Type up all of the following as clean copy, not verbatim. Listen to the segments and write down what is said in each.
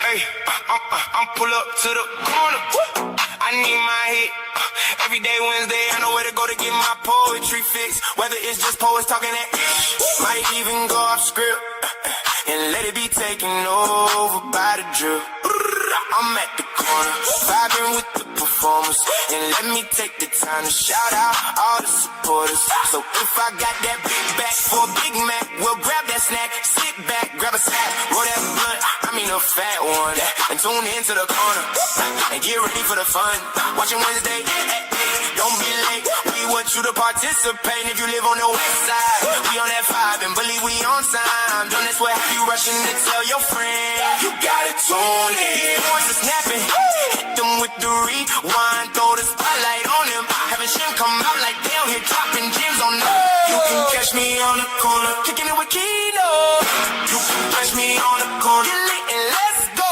Hey, I'm pull up to the corner. I need my hit. Every day Wednesday, I know where to go to get my poetry fix. Whether it's just poets talking that ish, might even go off script and let it be taken over by the drill. I'm at the corner, vibing with the performers, and let me take the time to shout out all the supporters. So if I got that big back for a Big Mac, we'll grab that snack, sit back, grab a snack, roll that blunt, I mean a fat one, and tune into the corner, and get ready for the fun. Watching Wednesday, don't be late, we want you to participate. If you live on the west side, we on that 5 and believe we on time. Don't that's what have you rushing to tell your friend. You gotta tune in. Voices snapping, hit them with the rewind, throw the spotlight on them. Having shit come out like they here dropping gems on them. You can catch me on the corner, kicking it with Key-notez. You can catch me on the corner, get lit and let's go.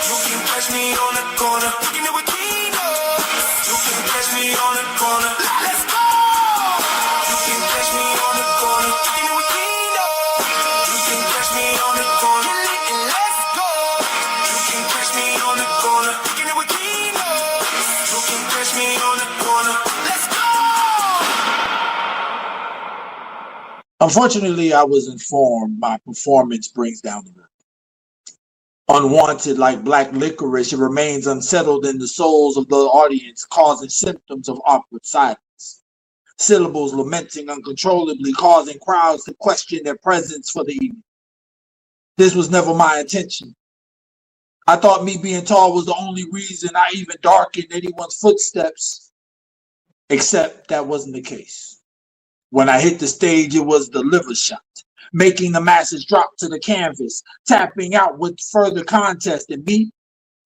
You can catch me on the corner, kicking it with Key-notez. You can catch me on the corner, let's go. You can catch me on the corner, kicking it with Key-notez. You can catch me on the corner, get lit and let's go. You can catch me on the corner, kicking it with Key-notez. You can catch me on the corner, let's go. Unfortunately, I was informed my performance brings down the mood. Unwanted like black licorice, it remains unsettled in the souls of the audience, causing symptoms of awkward silence. Syllables lamenting uncontrollably, causing crowds to question their presence for the evening. This was never my intention. I thought me being tall was the only reason I even darkened anyone's footsteps, except that wasn't the case. When I hit the stage, it was the liver shot, making the masses drop to the canvas, tapping out with further contest, and me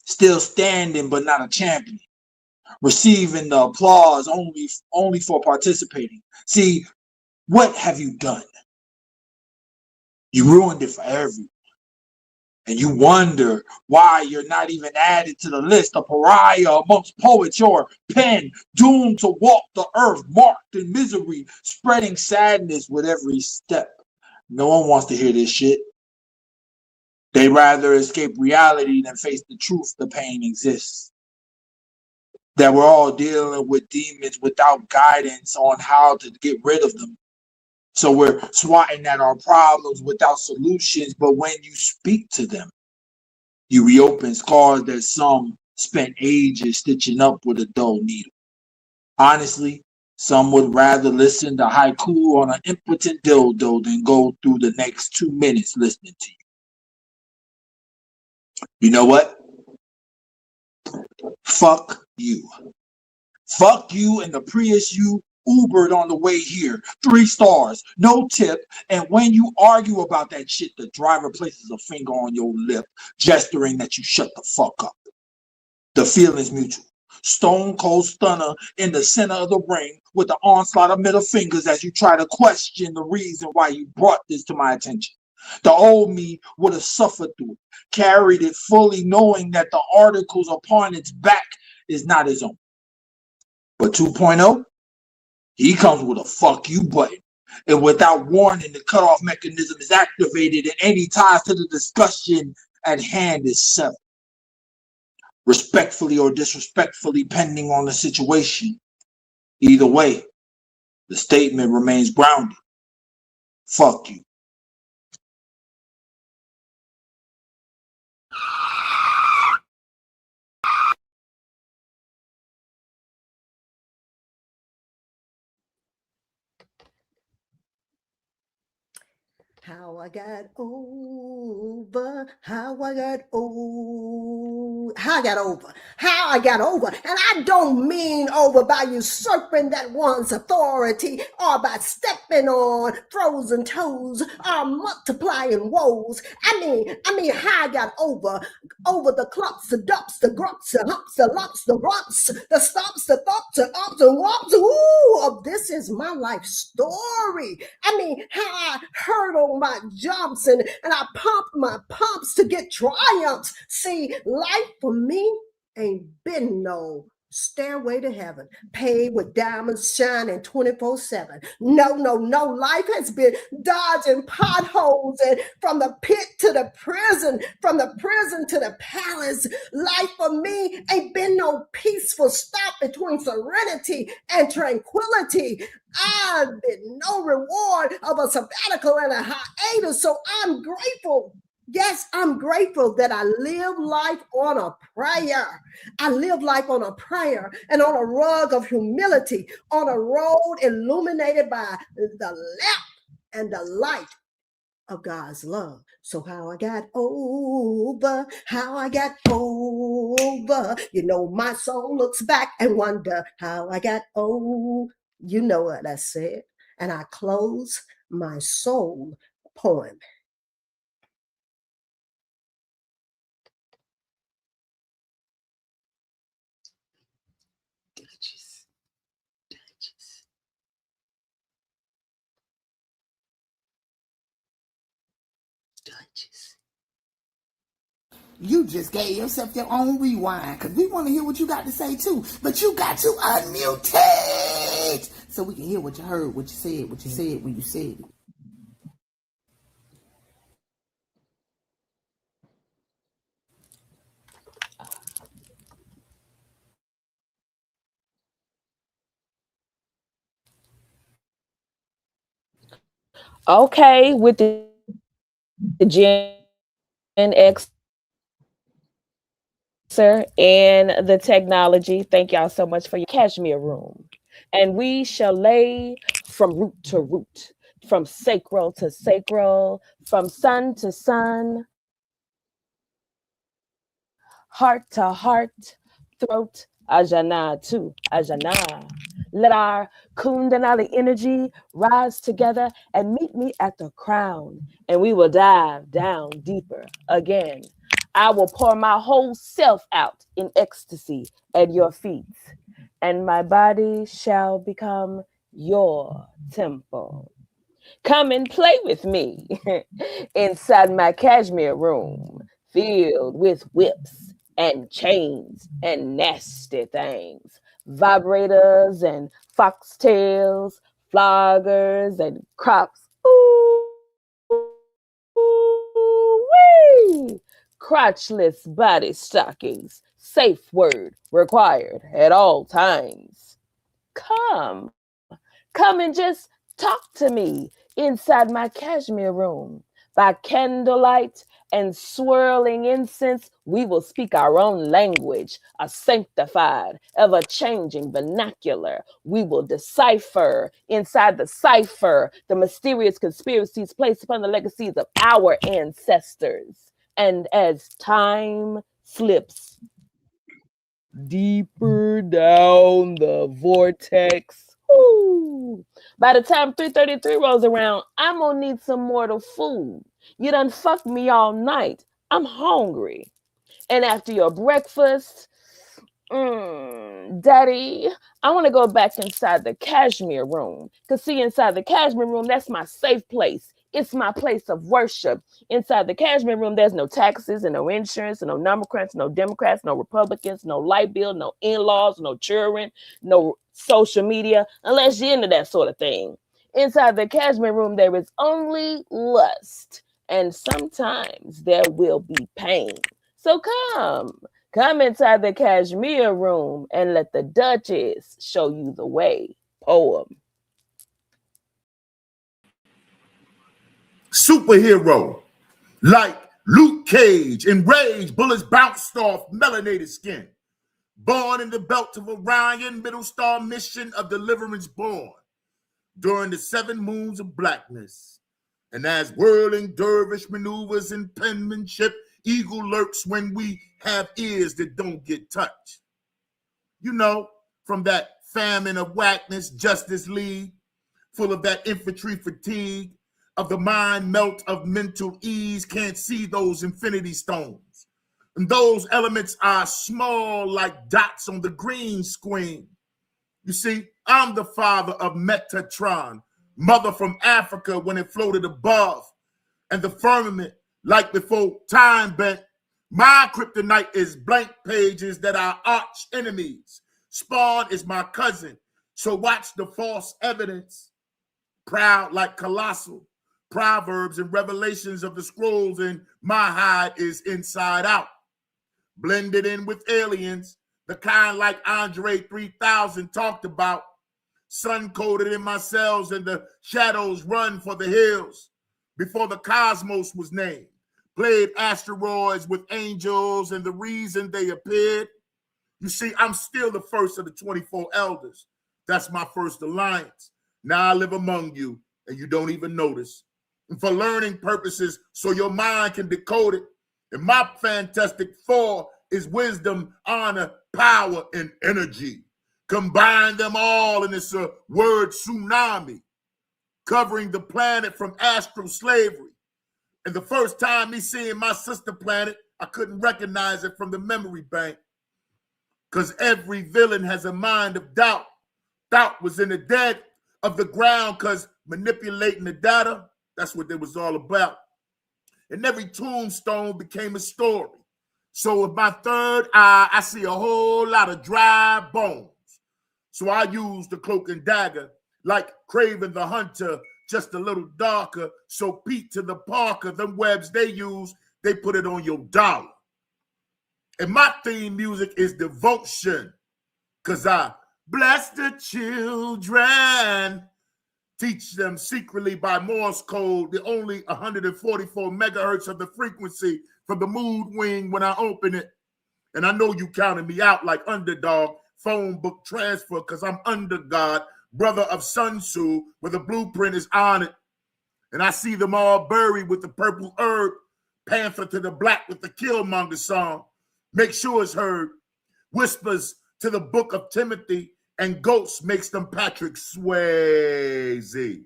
still standing but not a champion, receiving the applause only for participating. See, what have you done? You ruined it for everyone. And you wonder why you're not even added to the list, a pariah amongst poets, your pen doomed to walk the earth, marked in misery, spreading sadness with every step. No one wants to hear this shit. They'd rather escape reality than face the truth the pain exists. That we're all dealing with demons without guidance on how to get rid of them. So we're swatting at our problems without solutions, but when you speak to them, you reopen scars that some spent ages stitching up with a dull needle. Honestly, some would rather listen to haiku on an impotent dildo than go through the next 2 minutes listening to you. You know what? Fuck you. Fuck you and the Prius you Ubered on the way here. 3 stars, no tip. And when you argue about that shit, the driver places a finger on your lip, gesturing that you shut the fuck up. The feeling's mutual. Stone cold stunner in the center of the ring with the onslaught of middle fingers as you try to question the reason why you brought this to my attention. The old me would have suffered through it, carried it fully knowing that the articles upon its back is not his own. But 2.0? He comes with a fuck you button. And without warning, the cutoff mechanism is activated and any ties to the discussion at hand is severed. Respectfully or disrespectfully, depending on the situation. Either way, the statement remains grounded. Fuck you. How I got over, how I got over, and I don't mean over by usurping that one's authority or by stepping on frozen toes or multiplying woes. I mean how I got over the clumps, the dumps, the grumps, the humps, the lumps, the rumps, the stumps, the thumps, the ups and wumps. Ooh, this is my life story. I mean how I hurdle my jumps and I pump my pumps to get triumphs. See, life for me ain't been no Stairway to heaven, paved with diamonds shining 24/7. No, no, no. Life has been dodging potholes, and from the pit to the prison, from the prison to the palace. Life for me ain't been no peaceful stop between serenity and tranquility. I've been no reward of a sabbatical and a hiatus, so I'm grateful. Yes, I'm grateful that I live life on a prayer. I live life on a prayer and on a rug of humility, on a road illuminated by the lamp and the light of God's love. So how I got over, how I got over. You know, my soul looks back and wonder how I got over. You know what I said. And I close my soul poem. You just gave yourself your own rewind because we want to hear what you got to say too. But you got to unmute it so we can hear what you heard, what you said when you said it. Okay, with the Gen X and the technology. Thank y'all so much for your cashmere room. And we shall lay from root to root, from sacral to sacral, from sun to sun, heart to heart, throat, ajana to ajana. Let our Kundalini energy rise together and meet me at the crown, and we will dive down deeper again. I will pour my whole self out in ecstasy at your feet, and my body shall become your temple. Come and play with me inside my cashmere room, filled with whips and chains and nasty things, vibrators and foxtails, floggers and crops. Ooh-wee! Crotchless body stockings, safe word required at all times. Come, come and just talk to me inside my cashmere room. By candlelight and swirling incense, we will speak our own language, a sanctified, ever changing vernacular. We will decipher inside the cipher the mysterious conspiracies placed upon the legacies of our ancestors. And as time slips deeper down the vortex, ooh, by the time 3:33 rolls around, I'm gonna need some mortal food. You done fucked me all night. I'm hungry. And after your breakfast, daddy, I want to go back inside the cashmere room. Because, see, inside the cashmere room, that's my safe place. It's my place of worship. Inside the cashmere room, there's no taxes and no insurance and no number crunch, no Democrats, no Republicans, no light bill, no in-laws, no children, no social media, unless you're into that sort of thing. Inside the cashmere room, there is only lust. And sometimes there will be pain. So come inside the cashmere room and let the Duchess show you the way. Poem. Superhero, like Luke Cage, enraged, bullets bounced off melanated skin. Born in the belt of Orion, middle star mission of deliverance born during the 7 moons of blackness. And as whirling dervish maneuvers and penmanship, eagle lurks when we have ears that don't get touched. You know, from that famine of whackness, Justice League, full of that infantry fatigue, of the mind melt of mental ease, can't see those infinity stones. And those elements are small like dots on the green screen. You see, I'm the father of Metatron, mother from Africa when it floated above, and the firmament, like before time bent. My kryptonite is blank pages that are arch enemies Spawn is my cousin, so watch the false evidence. Proud like colossal. Proverbs and revelations of the scrolls, and my hide is inside out. Blended in with aliens, the kind like Andre 3000 talked about. Sun-coated in my cells, and the shadows run for the hills. Before the cosmos was named, played asteroids with angels, and the reason they appeared. You see, I'm still the first of the 24 elders. That's my first alliance. Now I live among you, and you don't even notice. And for learning purposes, so your mind can decode it. And my fantastic four is wisdom, honor, power, and energy. Combine them all in this word tsunami, covering the planet from astral slavery. And the first time me seeing my sister planet, I couldn't recognize it from the memory bank. Because every villain has a mind of doubt. Doubt was in the dead of the ground, because manipulating the data, that's what it was all about. And every tombstone became a story. So with my third eye, I see a whole lot of dry bones. So I use the cloak and dagger, like Craven the Hunter, just a little darker. So Pete to the Parker, them webs they use, they put it on your dollar. And my theme music is devotion, because I bless the children, teach them secretly by Morse code, the only 144 megahertz of the frequency from the mood wing when I open it. And I know you counted me out like underdog, phone book transfer, because I'm under God, brother of Sun Tzu, where the blueprint is on it. And I see them all buried with the purple herb, panther to the black with the Killmonger song. Make sure it's heard. Whispers to the book of Timothy, and ghosts makes them Patrick Swayze.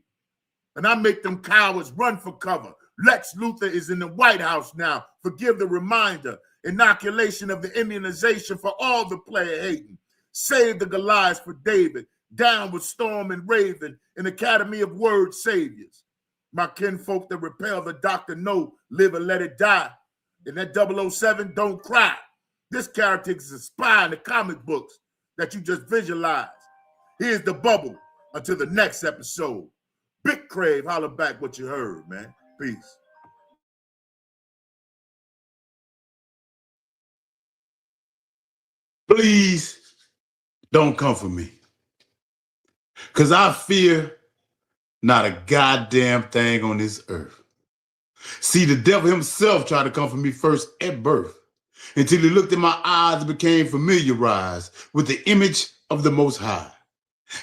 And I make them cowards run for cover. Lex Luthor is in the White House now. Forgive the reminder. Inoculation of the immunization for all the player hating. Save the Goliaths for David. Down with Storm and Raven. An academy of word saviors. My kinfolk that repel the Dr. No, live and let it die. In that 007, don't cry. This character is a spy in the comic books that you just visualize. Here's the bubble until the next episode. Big Crave, holler back what you heard, man. Peace. Please don't come for me, because I fear not a goddamn thing on this earth. See, the devil himself tried to come for me first at birth, until he looked in my eyes and became familiarized with the image of the Most High,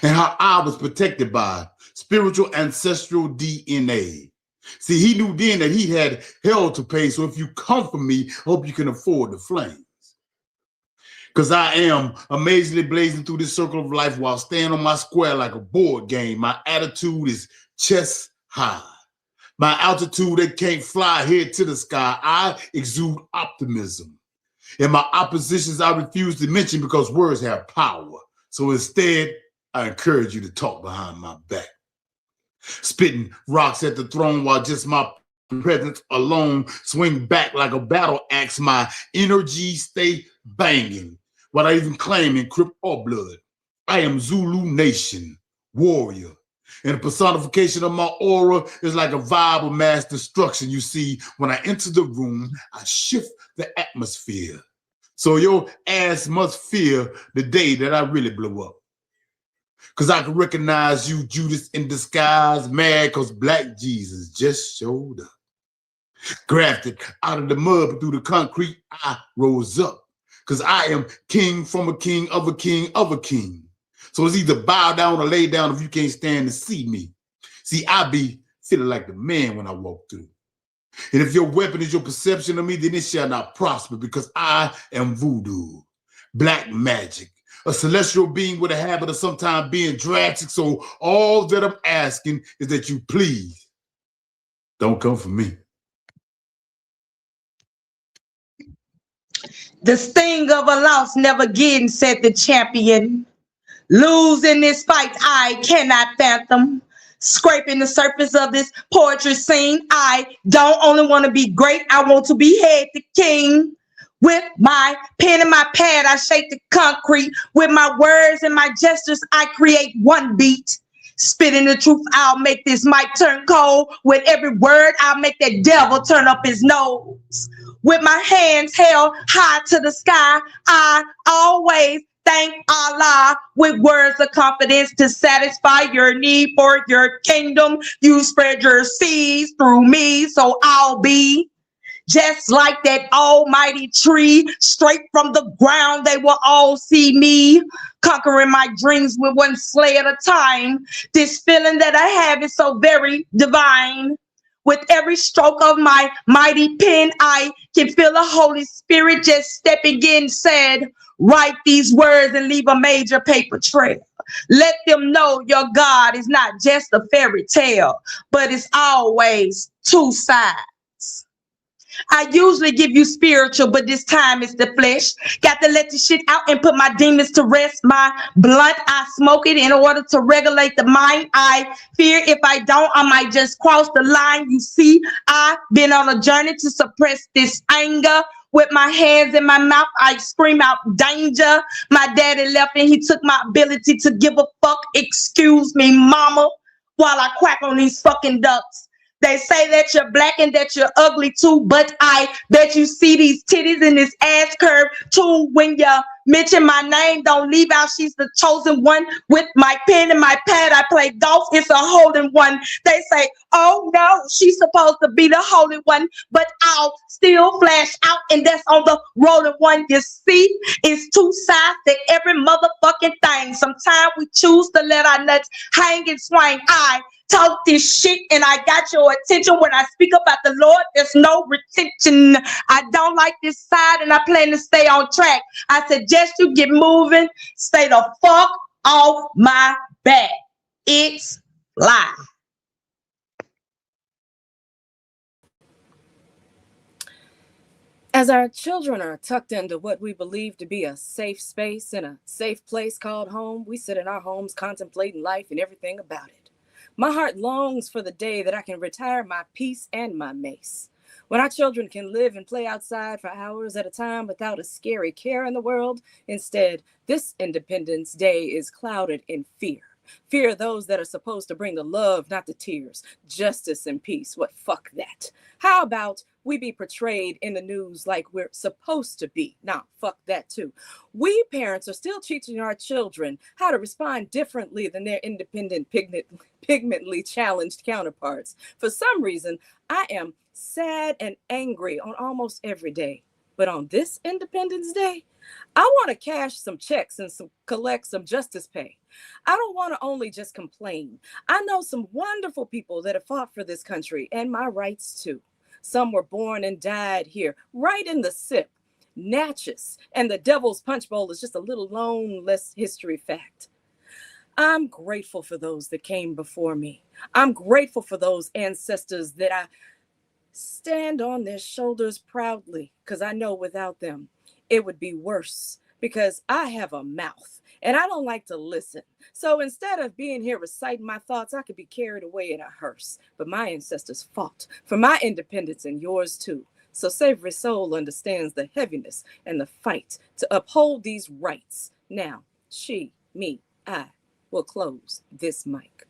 and how I was protected by spiritual ancestral DNA. See, he knew then that he had hell to pay, so if you come for me, I hope you can afford the flames. Because I am amazingly blazing through this circle of life while staying on my square like a board game. My attitude is chest high. My altitude, they can't fly head to the sky. I exude optimism. In my oppositions, I refuse to mention because words have power. So instead, I encourage you to talk behind my back. Spitting rocks at the throne while just my presence alone swing back like a battle axe. My energy stay banging, what I even claim in Crip or Blood. I am Zulu Nation, warrior. And the personification of my aura is like a vibe of mass destruction. You see, when I enter the room, I shift the atmosphere. So your ass must fear the day that I really blow up. Because I can recognize you, Judas in disguise, mad because Black Jesus just showed up. Grafted out of the mud, but through the concrete, I rose up. Because I am king from a king of a king of a king. So it's either bow down or lay down if you can't stand to see me. See, I be feeling like the man when I walk through. And if your weapon is your perception of me, then it shall not prosper, because I am voodoo, black magic, a celestial being with a habit of sometimes being drastic. So all that I'm asking is that you please don't come for me. The sting of a loss never getting, said the champion. Losing this fight, I cannot fathom. Scraping the surface of this poetry scene. I don't only want to be great, I want to be head the king. With my pen and my pad, I shape the concrete. With my words and my gestures, I create one beat. Spitting the truth, I'll make this mic turn cold. With every word, I'll make that devil turn up his nose. With my hands held high to the sky, I always thank Allah with words of confidence to satisfy your need for your kingdom. You spread your seeds through me, so I'll be just like that almighty tree, straight from the ground. They will all see me conquering my dreams with one sleigh at a time. This feeling that I have is so very divine. With every stroke of my mighty pen, I can feel the Holy Spirit just stepping in, said, write these words and leave a major paper trail. Let them know your God is not just a fairy tale, but it's always two sides. I usually give you spiritual, but this time it's the flesh. Got to let this shit out and put my demons to rest. My blunt, I smoke it in order to regulate the mind. I fear if I don't, I might just cross the line. You see, I've been on a journey to suppress this anger. With my hands in my mouth, I scream out danger. My daddy left and he took my ability to give a fuck. Excuse me, mama, while I quack on these fucking ducks. They say that you're black and that you're ugly too, but I bet you see these titties and this ass curve too. When you mention my name, don't leave out, she's the chosen one. With my pen and my pad, I play golf, it's a holding one. They say, oh no, she's supposed to be the holy one, but I'll still flash out, and that's on the rolling one. You see, it's two sides to every motherfucking thing. Sometimes we choose to let our nuts hang and swing. I talk this shit and I got your attention. When I speak about the Lord, there's no retention. I don't like this side and I plan to stay on track. I suggest you get moving. Stay the fuck off my back. It's live. As our children are tucked into what we believe to be a safe space and a safe place called home, we sit in our homes contemplating life and everything about it. My heart longs for the day that I can retire my piece and my mace. When our children can live and play outside for hours at a time without a scary care in the world. Instead, this Independence Day is clouded in fear. Fear of those that are supposed to bring the love, not the tears, justice and peace. What fuck that? How about we be portrayed in the news like we're supposed to be? Nah, fuck that too. We parents are still teaching our children how to respond differently than their independent, pigmentally challenged counterparts. For some reason, I am sad and angry on almost every day. But on this Independence Day, I want to cash some checks and collect some justice pay. I don't want to only just complain. I know some wonderful people that have fought for this country and my rights too. Some were born and died here, right in the sip. Natchez and the Devil's Punch Bowl is just a little known less history fact. I'm grateful for those that came before me. I'm grateful for those ancestors that I stand on their shoulders proudly, because I know without them, it would be worse, because I have a mouth and I don't like to listen. So instead of being here reciting my thoughts, I could be carried away in a hearse. But my ancestors fought for my independence and yours too. So Savory Soul understands the heaviness and the fight to uphold these rights. Now, she, me, I will close this mic.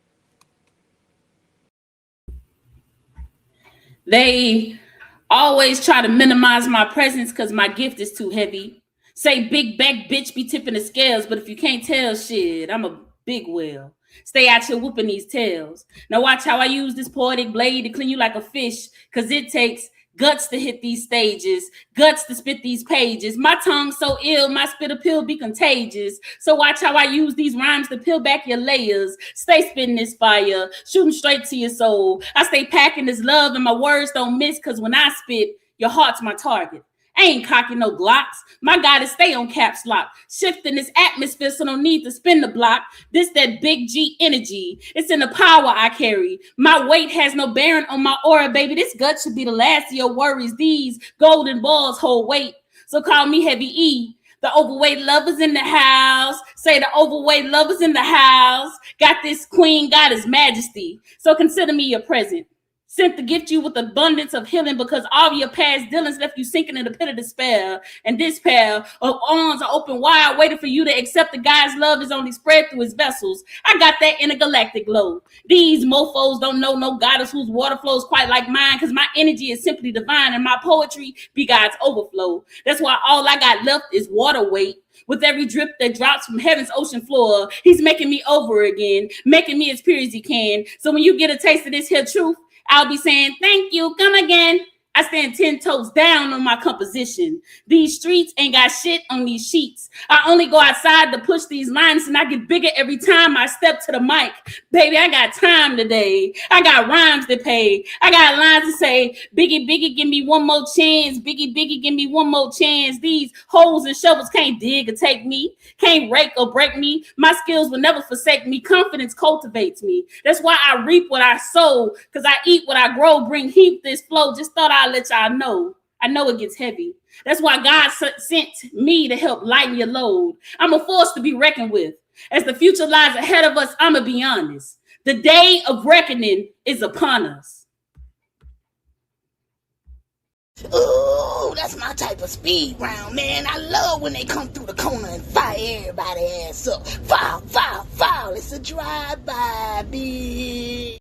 They always try to minimize my presence because my gift is too heavy. Say big back bitch be tipping the scales, but if you can't tell shit, I'm a big whale. Stay out here whooping these tails. Now watch how I use this poetic blade to clean you like a fish, because it takes guts to hit these stages, guts to spit these pages. My tongue's so ill, my spit appeal be contagious. So watch how I use these rhymes to peel back your layers. Stay spitting this fire, shooting straight to your soul. I stay packing this love and my words don't miss, because when I spit, your heart's my target. I ain't cocking no Glocks. My guy to stay on caps lock, shifting this atmosphere so no need to spin the block. This that big G energy. It's in the power I carry. My weight has no bearing on my aura, baby. This gut should be the last of your worries. These golden balls hold weight. So call me Heavy E. The overweight lovers in the house. Say the overweight lovers in the house. Got this queen goddess majesty. So consider me your present. Sent to gift you with abundance of healing because all your past dealings left you sinking in the pit of despair. And this pair of arms are open wide, waiting for you to accept the God's love is only spread through his vessels. I got that intergalactic glow. These mofos don't know no goddess whose water flows quite like mine, because my energy is simply divine and my poetry be God's overflow. That's why all I got left is water weight. With every drip that drops from heaven's ocean floor, he's making me over again, making me as pure as he can. So when you get a taste of this here truth, I'll be saying, thank you, come again. I stand 10 toes down on my composition. These streets ain't got shit on these sheets. I only go outside to push these lines, and I get bigger every time I step to the mic. Baby, I got time today. I got rhymes to pay. I got lines to say, Biggie, Biggie, give me one more chance. Biggie, Biggie, give me one more chance. These hoes and shovels can't dig or take me, can't rake or break me. My skills will never forsake me. Confidence cultivates me. That's why I reap what I sow, because I eat what I grow. Bring heat this flow. Just thought I'll let y'all know. I know it gets heavy. That's why God sent me to help lighten your load. I'm a force to be reckoned with. As the future lies ahead of us, I'ma be honest. The day of reckoning is upon us. Ooh, that's my type of speed round, man. I love when they come through the corner and fire everybody ass up. Foul, foul, foul. It's a drive-by, bitch.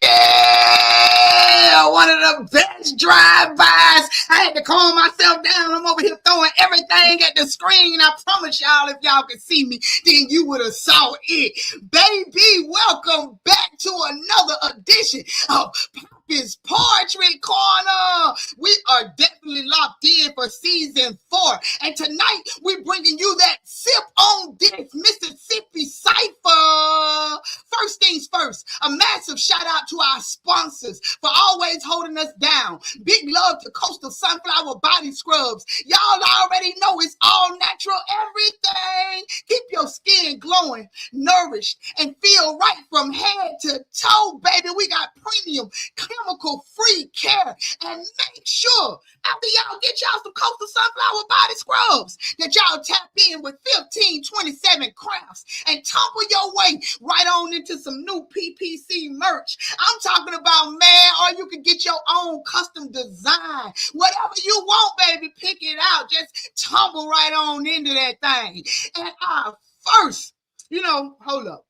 Yeah, one of the best drive-bys. I had to calm myself down. I'm over here throwing everything at the screen. I promise y'all, if y'all could see me, then you would have saw it. Baby, welcome back to another edition of Papi's Poetry Corner. We are definitely locked in for season 4. And tonight, we're bringing you that sip on this Mississippi cipher. First things first, a massive shout out to our sponsors for always holding us down. Big love to Coastal Sunflower Body Scrubs. Y'all already know it's all natural everything. Keep your skin glowing, nourished, and feel right from head to toe, baby. We got premium, chemical-free care. And make sure, after y'all get y'all some Coastal Sunflower Body Scrubs, that y'all tap in with 1527 crafts and tumble your way right on into some new P.P.C merch. I'm talking about, man, or you can get your own custom design. Whatever you want, baby, pick it out. Just tumble right on into that thing. And our first, hold up.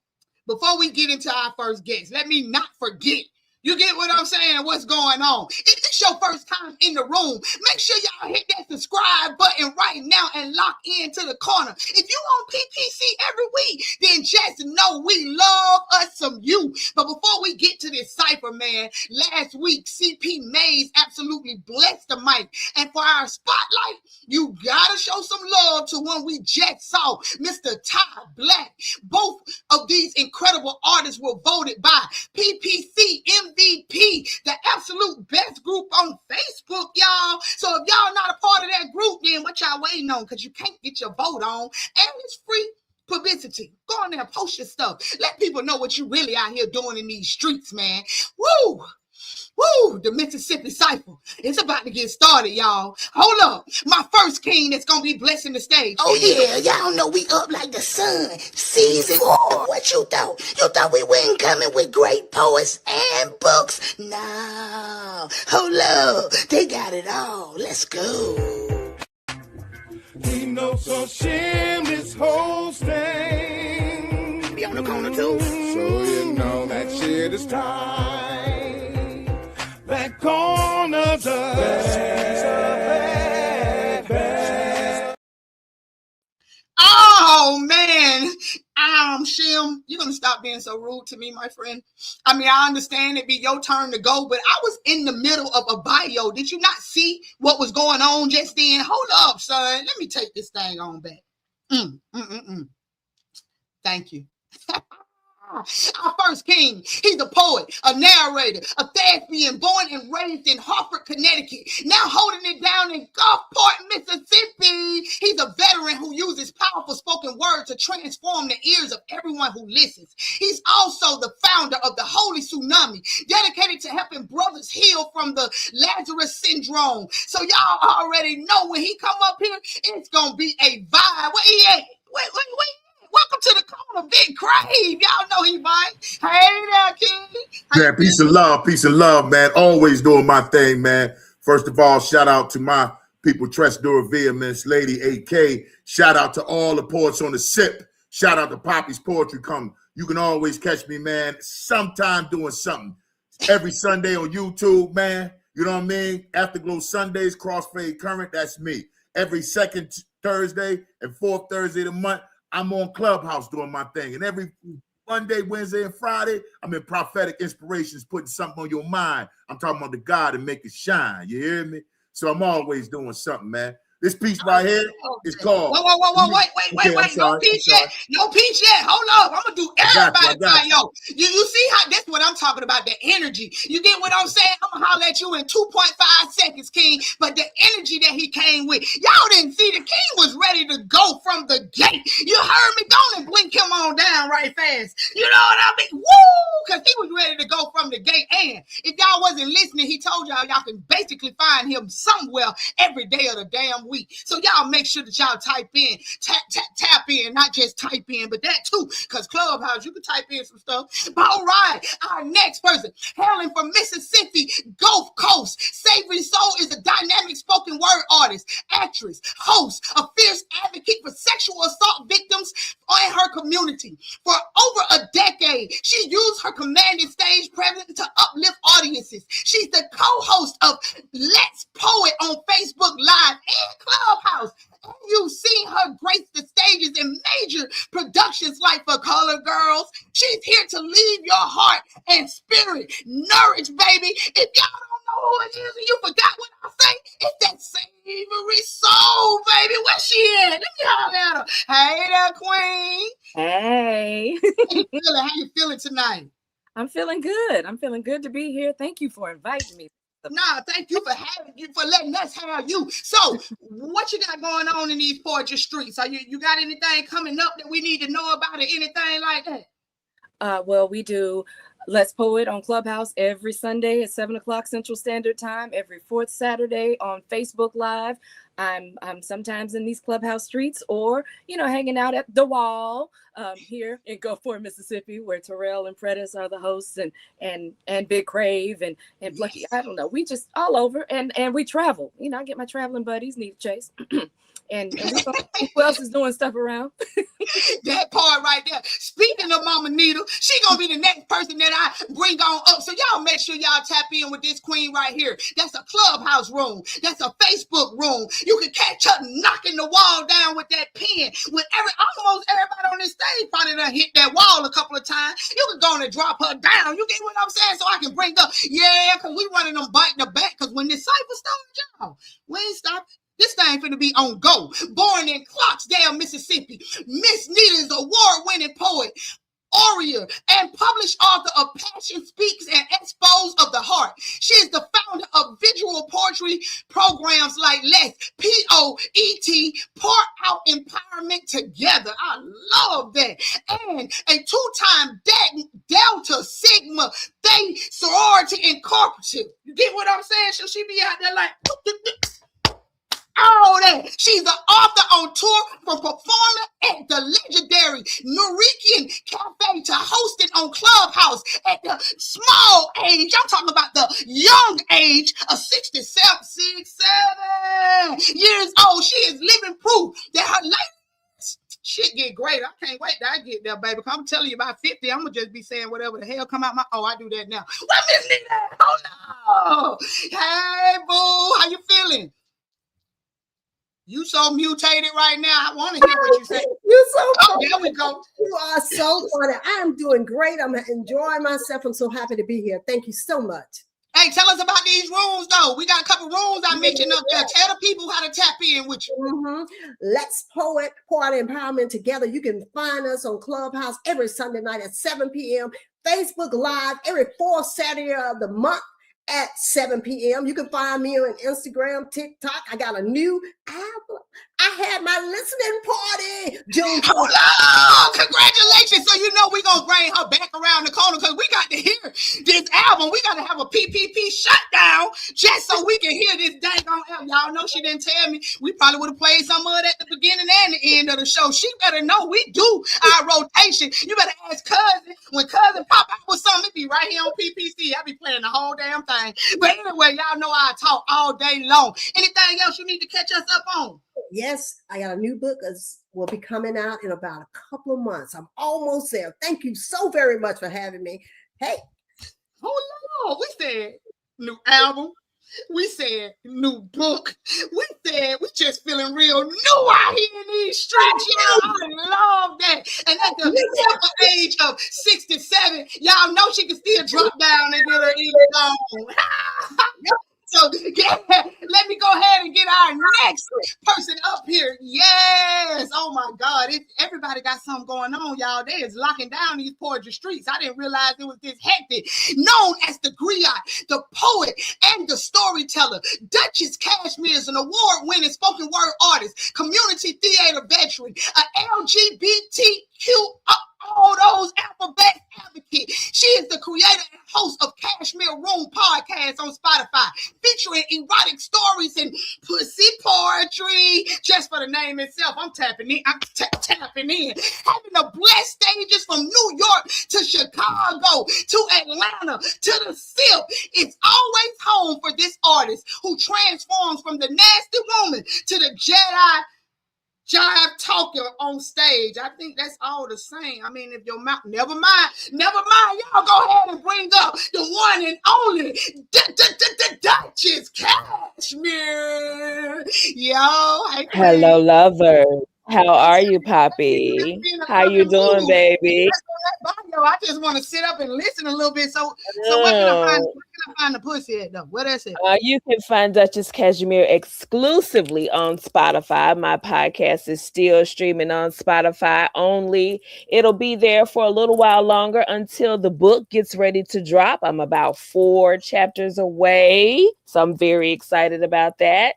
Before we get into our first guest, let me not forget. You get what I'm saying? What's going on? If this your first time in the room, make sure y'all hit that subscribe button right now and lock into the corner. If you on P.P.C every week, then just know we love us some you. But before we get to this cipher, man, last week, C.P. Mays absolutely blessed the mic. And for our spotlight, you gotta show some love to one we just saw, Mr. Ty Black. Both of these incredible artists were voted by P.P.C MVP, the absolute best group on Facebook, y'all. So if y'all not a part of that group, then what y'all waiting on? Because you can't get your vote on. And it's free publicity. Go on there and post your stuff. Let people know what you really out here doing in these streets, man. Woo! Woo, the Mississippi Cipher. It's about to get started, y'all. Hold up. My first king that's going to be blessing the stage. Oh, yeah. Y'all know we up like the sun. Season 4. What you thought? You thought we weren't coming with great poets and books? No. Hold up. They got it all. Let's go. He knows so shameless hosting. Be on the corner, too. So you know that shit is tight. That corner's a bad. Oh, man. Shim, you're going to stop being so rude to me, my friend. I mean, I understand it'd be your turn to go, but I was in the middle of a bio. Did you not see what was going on just then? Hold up, son. Let me take this thing on back. Thank you. Our first king, he's a poet, a narrator, a thespian, born and raised in Hartford, Connecticut, now holding it down in Gulfport, Mississippi. He's a veteran who uses powerful spoken words to transform the ears of everyone who listens. He's also the founder of the Holy Tsunami, dedicated to helping brothers heal from the Lazarus syndrome. So y'all already know when he come up here, it's gonna be a vibe. Where he at? Wait. Welcome to the corner, Big Crave. Y'all know he might. Hey there, King. How Yeah, you feeling? peace and love, man. Always doing my thing, man. First of all, shout out to my people, Tres Dura Vehemence, Lady AK. Shout out to all the poets on the sip. Shout out to Papi's Poetry Come. You can always catch me, man, sometime doing something. Every Sunday on YouTube, man. You know what I mean? Afterglow Sundays, Crossfade Current, that's me. Every second Thursday and fourth Thursday of the month, I'm on Clubhouse doing my thing. And every Monday, Wednesday, and Friday, I'm in Prophetic Inspirations, putting something on your mind. I'm talking about the God and make it shine. You hear me? So I'm always doing something, man. This piece right here is called. Whoa, wait. Okay, No peace yet. No peace yet. Hold up. I'm gonna do everybody by yo. You see how that's what I'm talking about, the energy. You get what I'm saying? I'm gonna holler at you in 2.5 seconds, King. But the energy that he came with, y'all didn't see the King was ready to go from the gate. You heard me? Go and blink him on down right fast. You know what I mean? Woo! Because he was ready to go from the gate. And if y'all wasn't listening, he told y'all can basically find him somewhere every day of the damn week. So y'all make sure that y'all type in, tap in, not just type in, but that too, because Clubhouse, you can type in some stuff. But all right, our next person, hailing from Mississippi, Gulf Coast, Savory Soul is a dynamic spoken word artist, actress, host, a fierce advocate for sexual assault victims in her community. For over a decade, she used her commanding stage presence to uplift audiences. She's the co-host of Let's Poet on Facebook Live and Clubhouse. And you've seen her grace the stages in major productions like For Color Girls. She's here to leave your heart and spirit nourished, baby. If y'all don't know who it is and you forgot what I say, it's that Savory Soul, baby. Where she at? Let me holler at her. Hey there, Queen. Hey. How you feeling tonight? I'm feeling good. I'm feeling good to be here. Thank you for inviting me. Nah, thank you for letting us have you. So, what you got going on in these poetry streets? Are you got anything coming up that we need to know about or anything like that? Well, we do Let's Poet on Clubhouse every Sunday at 7 o'clock Central Standard Time, every fourth Saturday on Facebook Live. I'm sometimes in these Clubhouse streets or, hanging out at the wall here in Gulfport, Mississippi, where Terrell and Prentice are the hosts and Big Crave and Lucky. I don't know. We just all over and we travel. I get my traveling buddies, Nita Chase. And who else is doing stuff around? That part right there. Speaking of Mama Nita, she gonna be the next person that I bring on up. So y'all make sure y'all tap in with this queen right here. That's a Clubhouse room. That's a Facebook room. You can catch her knocking the wall down with that pen. With almost everybody on this stage probably done hit that wall a couple of times. You can go and drop her down. You get what I'm saying? So I can bring up, because we running them back to back. Because when this cypher started, y'all, we ain't stopping. This thing finna be on go. Born in Clarksdale, Mississippi, Miss Nita is an award-winning poet, orator, and published author of Passion Speaks and Expose of the Heart. She is the founder of visual poetry programs like Let's Poet, Pour Out Empowerment Together. I love that. And a two-time Delta Sigma Theta sorority incorporated. You get what I'm saying? So she be out there like all that. She's the author on tour from performing at the legendary Norikian Cafe to hosting on Clubhouse at the small age. I'm talking about the young age of 67 years old. She is living proof that her life shit get greater. I can't wait till I get there, baby. I'm telling you, about 50, I'm gonna just be saying whatever the hell come out my. Oh, I do that now. What, Miss Nita? Oh no. Hey, boo, how you feeling? You so mutated right now. I want to hear what you say. You're so funny. There we go. You are so funny. I am doing great. I'm enjoying myself. I'm so happy to be here. Thank you so much. Hey, tell us about these rooms, though. We got a couple rooms I mentioned up there. Tell the people how to tap in with you. Let's Poet, Poetic Empowerment Together. You can find us on Clubhouse every Sunday night at 7 p.m. Facebook Live every fourth Saturday of the month at 7 p.m. You can find me on Instagram, TikTok. I got a new album I had my listening party June 20th. Hold on! Congratulations! So you know we're gonna bring her back around the corner because we got to hear this album. We got to have a P.P.C shutdown just so we can hear this daggone album. Y'all know she didn't tell me. We probably would have played some of it at the beginning and the end of the show. She better know we do our rotation. You better ask Cousin. When Cousin pop out with something, it be right here on P.P.C. I be playing the whole damn thing. But anyway, y'all know I talk all day long. Anything else you need to catch us up on? Yes, I got a new book will be coming out in about a couple of months. I'm almost there. Thank you so very much for having me. Hey. Hold on. We said new album. We said new book. We said we just feeling real new out here in these streets. Y'all, I love that. And at the simple age of 67, y'all know she can still drop down and get her ears on. So yeah, let me go ahead and get our next person up here. Yes. Oh my God. Everybody got something going on, y'all. They is locking down these poetry streets. I didn't realize it was this hectic. Known as the griot, the poet, and the storyteller. Duchess Cashmere is an award-winning spoken word artist, community theater veteran, an LGBTQ all those alphabet advocate. She is the creator and host of Cashmere Room podcast on Spotify, featuring erotic stories and pussy poetry. Just for the name itself, I'm tapping in. I'm tapping in. Having the blessed stages from New York to Chicago to Atlanta to the SIP. It's always home for this artist who transforms from the nasty woman to the Jedi jive talker on stage. I think that's all the same. I mean, if your mouth, never mind. Y'all go ahead and bring up the one and only Duchess Cashmere. Yo, hey, Hello, lovers. How are you, Papi? How you doing, baby? I just want to sit up and listen a little bit. So where can I find the pussy at, though? Where that's it? You can find Duchess Cashmere exclusively on Spotify. My podcast is still streaming on Spotify only. It'll be there for a little while longer until the book gets ready to drop. I'm about 4 chapters away, so I'm very excited about that.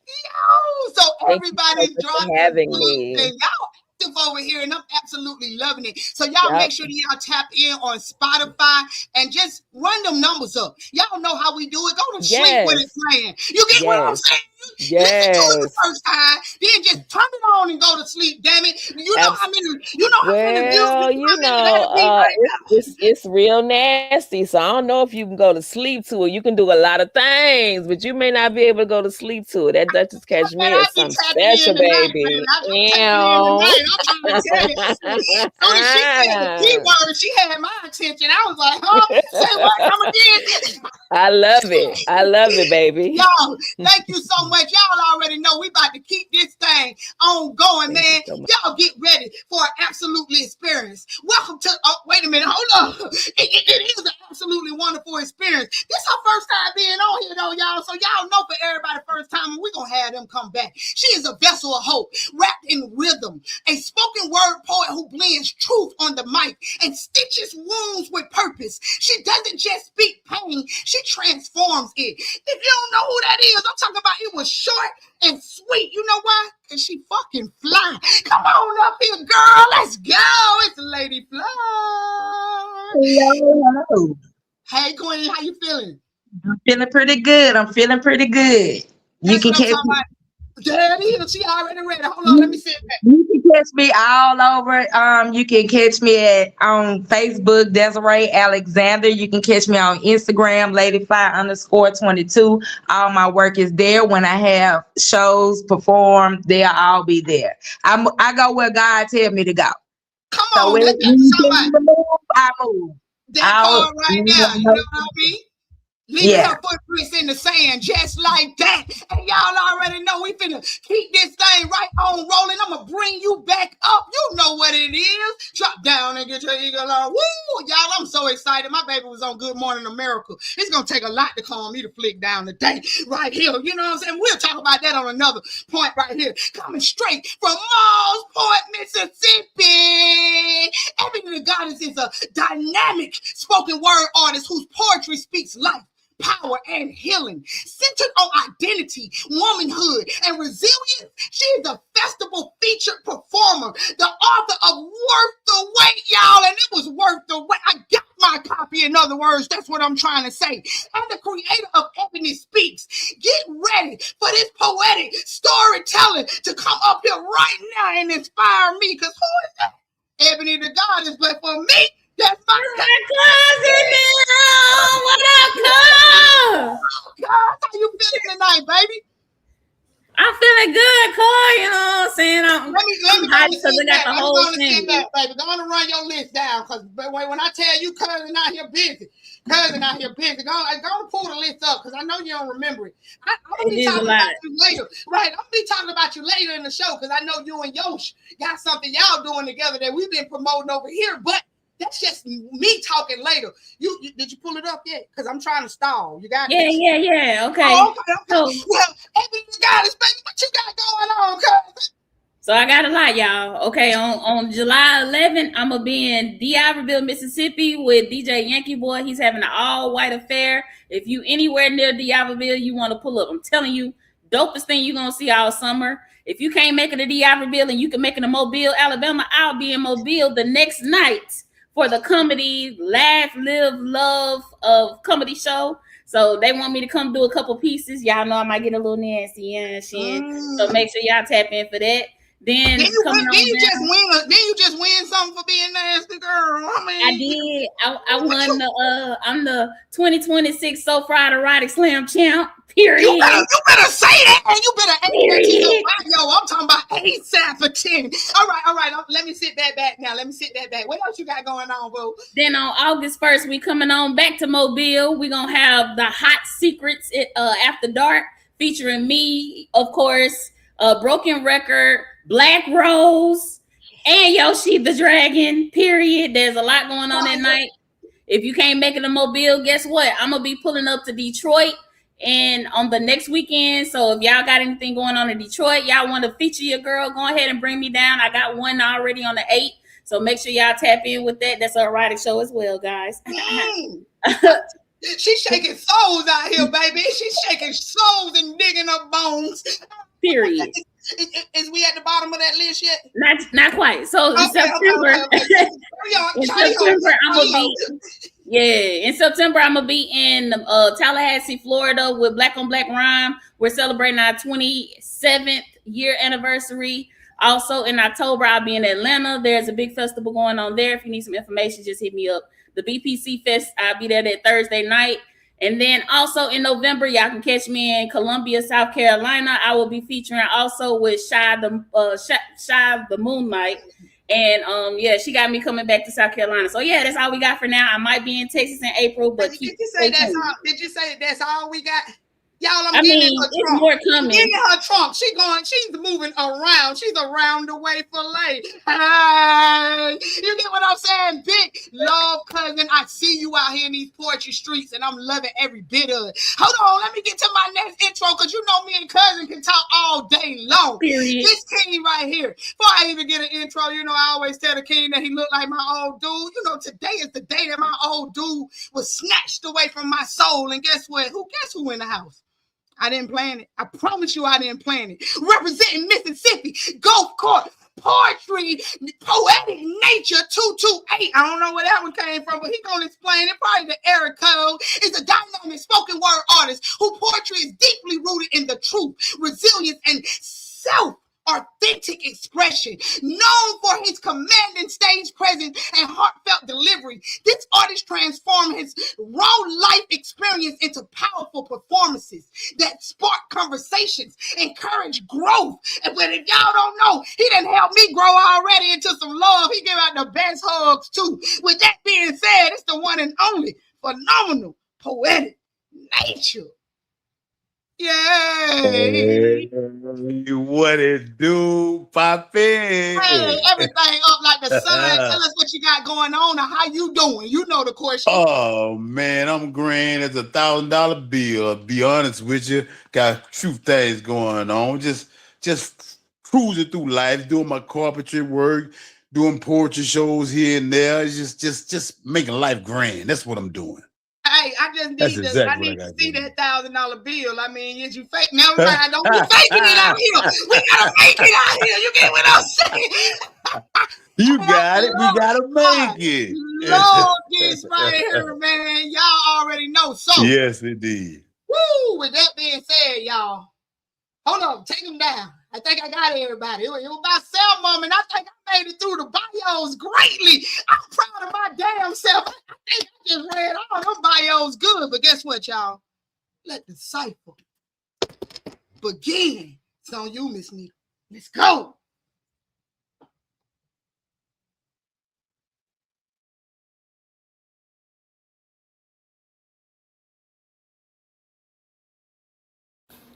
Yo, so everybody's having me. And y'all active over here, and I'm absolutely loving it. So y'all make sure that y'all tap in on Spotify and just run them numbers up. Y'all know how we do it. Go to sleep when it's playing. You get what I'm saying? Listen to it the first time, then just turn it on and go to sleep. Damn it! You know how many? You know how many? Well, you know, it's real nasty. So I don't know if you can go to sleep to it. You can do a lot of things, but you may not be able to go to sleep to it. That Duchess Cashmere is something special, baby. She had my attention. I was like, huh? Say what? Come again? I love it, baby. Y'all, thank you so much. Y'all already know we about to keep this thing on going, man. Y'all get ready for an absolutely experience. Welcome to, wait a minute, hold on. It is an absolutely wonderful experience. This is our first time being on here, though, y'all. So y'all know for everybody first time, we're going to have them come back. She is a vessel of hope, wrapped in rhythm, a spoken word poet who blends truth on the mic and stitches wounds with purpose. She doesn't just speak pain, she transforms it. If you don't know who that is, I'm talking about it was short and sweet. You know why? Because she fucking fly. Come on up here, girl. Let's go. It's Lady Fly. Hello. Hey, Queen, how you feeling? I'm feeling pretty good. You can catch me. There it is. She already ready. Hold on, let me sit back. You can catch me all over. You can catch me on Facebook, Desiree Alexander. You can catch me on Instagram, ladyfly_22. All my work is there. When I have shows perform, they'll all be there. I go where God tell me to go. Come on, so I move. That part right there. You know what I mean? Leaving her footprints in the sand just like that. And y'all already know we finna keep this thing right on rolling. I'm gonna bring you back up. You know what it is. Drop down and get your eagle on. Woo! Y'all, I'm so excited. My baby was on Good Morning America. It's gonna take a lot to calm me to flick down today. Right here. You know what I'm saying? We'll talk about that on another point right here. Coming straight from Mall's Point, Mississippi. Ebony the Goddess is a dynamic spoken word artist whose poetry speaks life, power, and healing. Centered on identity, womanhood, and resilience, she is a festival featured performer, the author of Worth the Wait, y'all, and it was worth the wait. I got my copy, in other words, that's what I'm trying to say. And the creator of Ebony Speaks. Get ready for this poetic storytelling to come up here right now and inspire me, because who is that? Ebony the Goddess, but for me, that's my cousin. What up, cuz? God, how you feeling tonight, baby? I'm feeling good, cuz. You know what I'm saying? I'm hyped because I got the whole thing. Baby, go on and run your list down, because when I tell you cousin out here busy, go and pull the list up, because I know you don't remember it. I'm going to be talking about you later. Right, I'm going to be talking about you later in the show, because I know you and Yosh got something y'all doing together that we've been promoting over here, but that's just me talking later. You did you pull it up yet? Because I'm trying to stall. You got it? Yeah. Okay. Oh, okay. Well, Ebony the Goddess, baby, what you got going on, cousin? So I got a lot, y'all. Okay, on July 11th, I'm gonna be in D'Iberville, Mississippi with DJ Yankee Boy. He's having an all-white affair. If you anywhere near D'Iberville, you want to pull up. I'm telling you, dopest thing you're gonna see all summer. If you can't make it to D'Iberville and you can make it to Mobile, Alabama, I'll be in Mobile the next night for the comedy Laugh, Live, Love of comedy show. So they want me to come do a couple pieces. Y'all know I might get a little nasty and shit. So make sure y'all tap in for that. Then you just win something for being nasty, girl. I did. I won the I'm the 2026 So Fried Erotic Slam champ. Period. You better say that, and you better I'm talking about ASAP for 10. All right. Let me sit that back now. What else you got going on, boo? Then on August 1st, we coming on back to Mobile. We're gonna have the Hot Secrets After Dark, featuring me, of course, Broken Record, Black Rose, and Yoshi the Dragon. Period. There's a lot going on that night. If you can't make it to Mobile, guess what? I'm gonna be pulling up to Detroit and on the next weekend. So if y'all got anything going on in Detroit, y'all want to feature your girl, go ahead and bring me down. I got one already on the 8th. So make sure y'all tap in with that. That's an erotic show as well, guys. She's shaking souls out here, baby. She's shaking souls and digging up bones. Period. Is we at the bottom of that list yet? Not quite. So in September, in September, I'm gonna be in Tallahassee, Florida with Black on Black Rhyme. We're celebrating our 27th year anniversary. Also in October, I'll be in Atlanta. There's a big festival going on there. If you need some information, just hit me up. The P.P.C Fest, I'll be there that Thursday night. And then also in November, y'all can catch me in Columbia, South Carolina. I will be featuring also with Shy the Moonlight. And she got me coming back to South Carolina. So yeah, that's all we got for now. I might be in Texas in April, but did you say that's all we got? Y'all, I'm getting in her trunk. More coming. Get in her trunk. She's moving around. She's around the way for late. Hey, you get what I'm saying? Big love, cousin. I see you out here in these poetry streets, and I'm loving every bit of it. Hold on, let me get to my next intro, because you know me and cousin can talk all day long. Period. This king right here. Before I even get an intro, you know, I always tell the king that he looked like my old dude. You know, today is the day that my old dude was snatched away from my soul. And guess what? Guess who in the house? I didn't plan it. I promise you I didn't plan it. Representing Mississippi, Gulf Court, poetry, poetic nature 228. I don't know where that one came from, but he's going to explain it. Probably the error code. Is a dynamic spoken word artist whose poetry is deeply rooted in the truth, resilience, and authentic expression, known for his commanding stage presence and heartfelt delivery. This artist transformed his raw life experience into powerful performances that spark conversations, encourage growth. But if y'all don't know, he done helped me grow already into some love. He gave out the best hugs too. With that being said, it's the one and only phenomenal poetic nature. Yay! What it do, Papi? Hey, everything up like the sun. Tell us what you got going on and how you doing. You know the question. Oh man, I'm grand as $1,000 bill. I'll be honest with you, got few things going on. Just cruising through life, doing my carpentry work, doing poetry shows here and there. Just making life grand. That's what I'm doing. Hey, I just That's need to. exactly I what I need to got see going that $1,000 bill. I mean, is you fake? Never mind. Don't be faking it out here. We gotta make it out here. You get what I'm saying? You And got it. We gotta God, make it. Lord, this right here, man. Y'all already know. So, Yes, indeed. woo. With that being said, y'all, hold on, take them down. I think I got everybody. It was my self moment. I think I made it through the bios greatly. I'm proud of my damn self. I think I just read all them bios good. But guess what, y'all? Let the cipher begin. It's on you, Miss Nita. Let's go.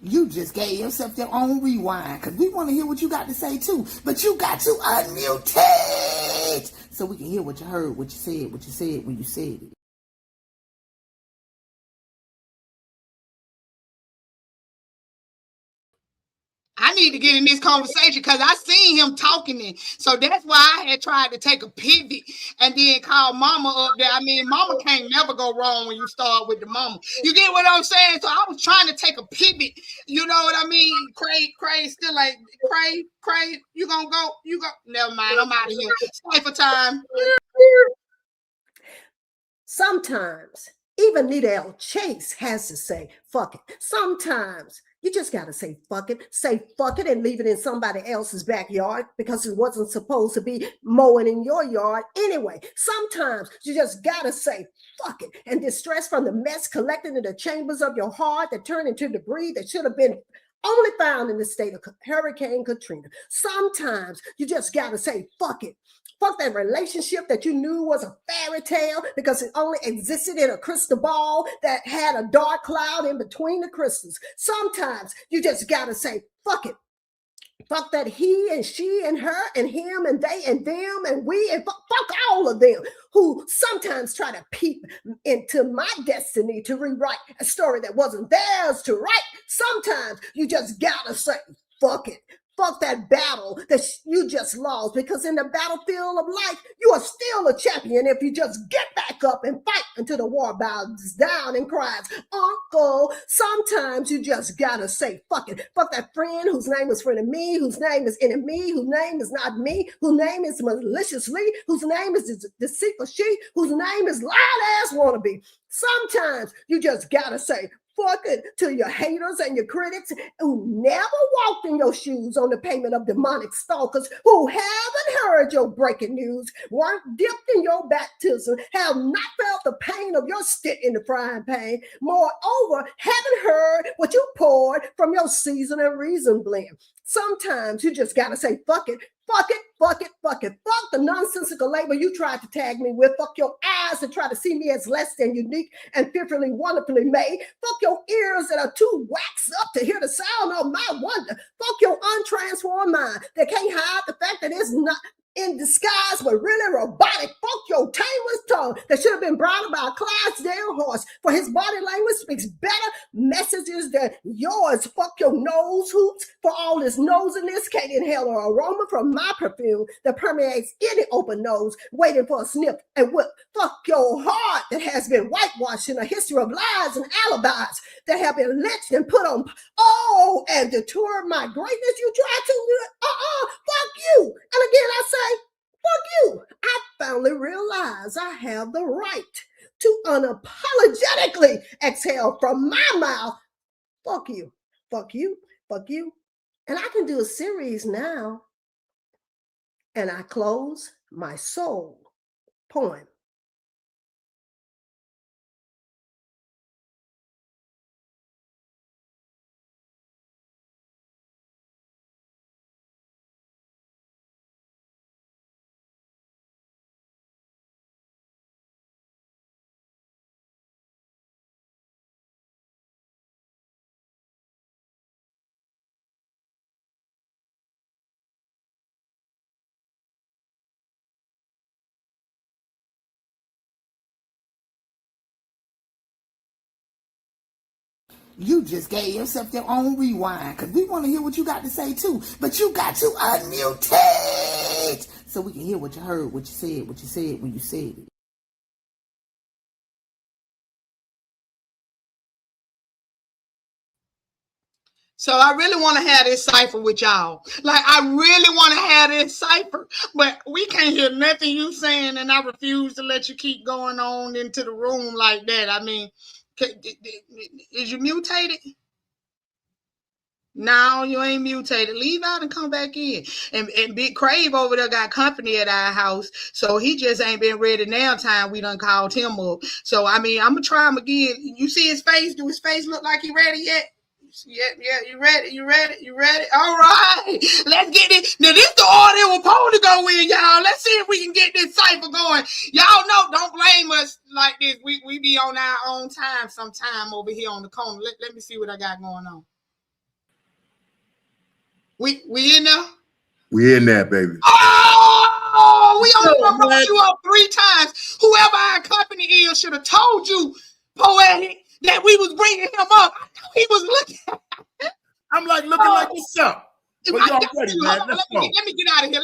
You just gave yourself your own rewind because we want to hear what you got to say too. But you got to unmute it so we can hear what you heard, what you said when you said it. I need to get in this conversation because I seen him talking it. So that's why I had tried to take a pivot and then call mama up there. I mean, mama can't never go wrong when you start with the mama. You get what I'm saying? So I was trying to take a pivot. You know what I mean? Cray still like, Cray, you gonna go? You go? Never mind. I'm out of here. Stay for time. Sometimes even Nita L. Chase has to say, fuck it. Sometimes you just got to say fuck it and leave it in somebody else's backyard because it wasn't supposed to be mowing in your yard anyway. Sometimes you just got to say fuck it and distress from the mess collected in the chambers of your heart that turned into debris that should have been only found in the state of Hurricane Katrina. Sometimes you just got to say fuck it. Fuck that relationship that you knew was a fairy tale because it only existed in a crystal ball that had a dark cloud in between the crystals. Sometimes you just gotta say, fuck it. Fuck that he and she and her and him and they and them and we and fuck all of them who sometimes try to peep into my destiny to rewrite a story that wasn't theirs to write. Sometimes you just gotta say, fuck it. Fuck that battle that you just lost because in the battlefield of life, you are still a champion if you just get back up and fight until the war bows down and cries, Uncle. Sometimes you just gotta say, fuck it. Fuck that friend whose name is friend of me, whose name is enemy, whose name is not me, whose name is maliciously, whose name is deceitful she, whose name is loud ass wannabe. Sometimes you just gotta say, fuck it to your haters and your critics who never walked in your shoes on the payment of demonic stalkers, who haven't heard your breaking news, weren't dipped in your baptism, have not felt the pain of your stick in the frying pan, moreover, haven't heard what you poured from your season and reason blend. Sometimes you just gotta say, fuck it. Fuck it, fuck it, fuck it. Fuck the nonsensical label you tried to tag me with. Fuck your eyes that try to see me as less than unique and fearfully, wonderfully made. Fuck your ears that are too waxed up to hear the sound of my wonder. Fuck your untransformed mind that can't hide the fact that it's not in disguise, but really robotic. Fuck your tameless tongue that should have been brought by a Clydesdale horse, for his body language speaks better messages than yours. Fuck your nose hoops, for all this nosiness can't inhale an aroma from my perfume that permeates any open nose, waiting for a sniff and whip. Fuck your heart that has been whitewashed in a history of lies and alibis that have been lynched and put on, and deter my greatness. You try to, fuck you. And again, I say, fuck you. I finally realize I have the right to unapologetically exhale from my mouth. Fuck you, fuck you, fuck you. And I can do a series now. And I close my soul poem. You just gave yourself your own rewind because we want to hear what you got to say too. But you got to unmute it so we can hear what you heard, what you said when you said it. So I really want to have this cipher with y'all. Like, I really want to have this cipher, but we can't hear nothing you saying, and I refuse to let you keep going on into the room like that. I mean, is you mutated? No, you ain't mutated. Leave out and come back in. And Big Crave over there got company at our house, so he just ain't been ready now. Time we done called him up. So I mean, I'm gonna try him again. You see his face? Do his face look like he ready yet? Yeah, you ready? All right, let's get it. Now this the order we're supposed to go in, y'all. Let's see if we can get this cipher going. Y'all know, don't blame us like this. We be on our own time sometime over here on the corner. Let me see what I got going on. We in there? We in there, baby. Oh, we only brought you up 3 times. Whoever our company is should have told you, Poetic, that we was bringing him up. I know he was looking. I'm like looking like what's up? But y'all ready, man? Let's go. Let me get out of here.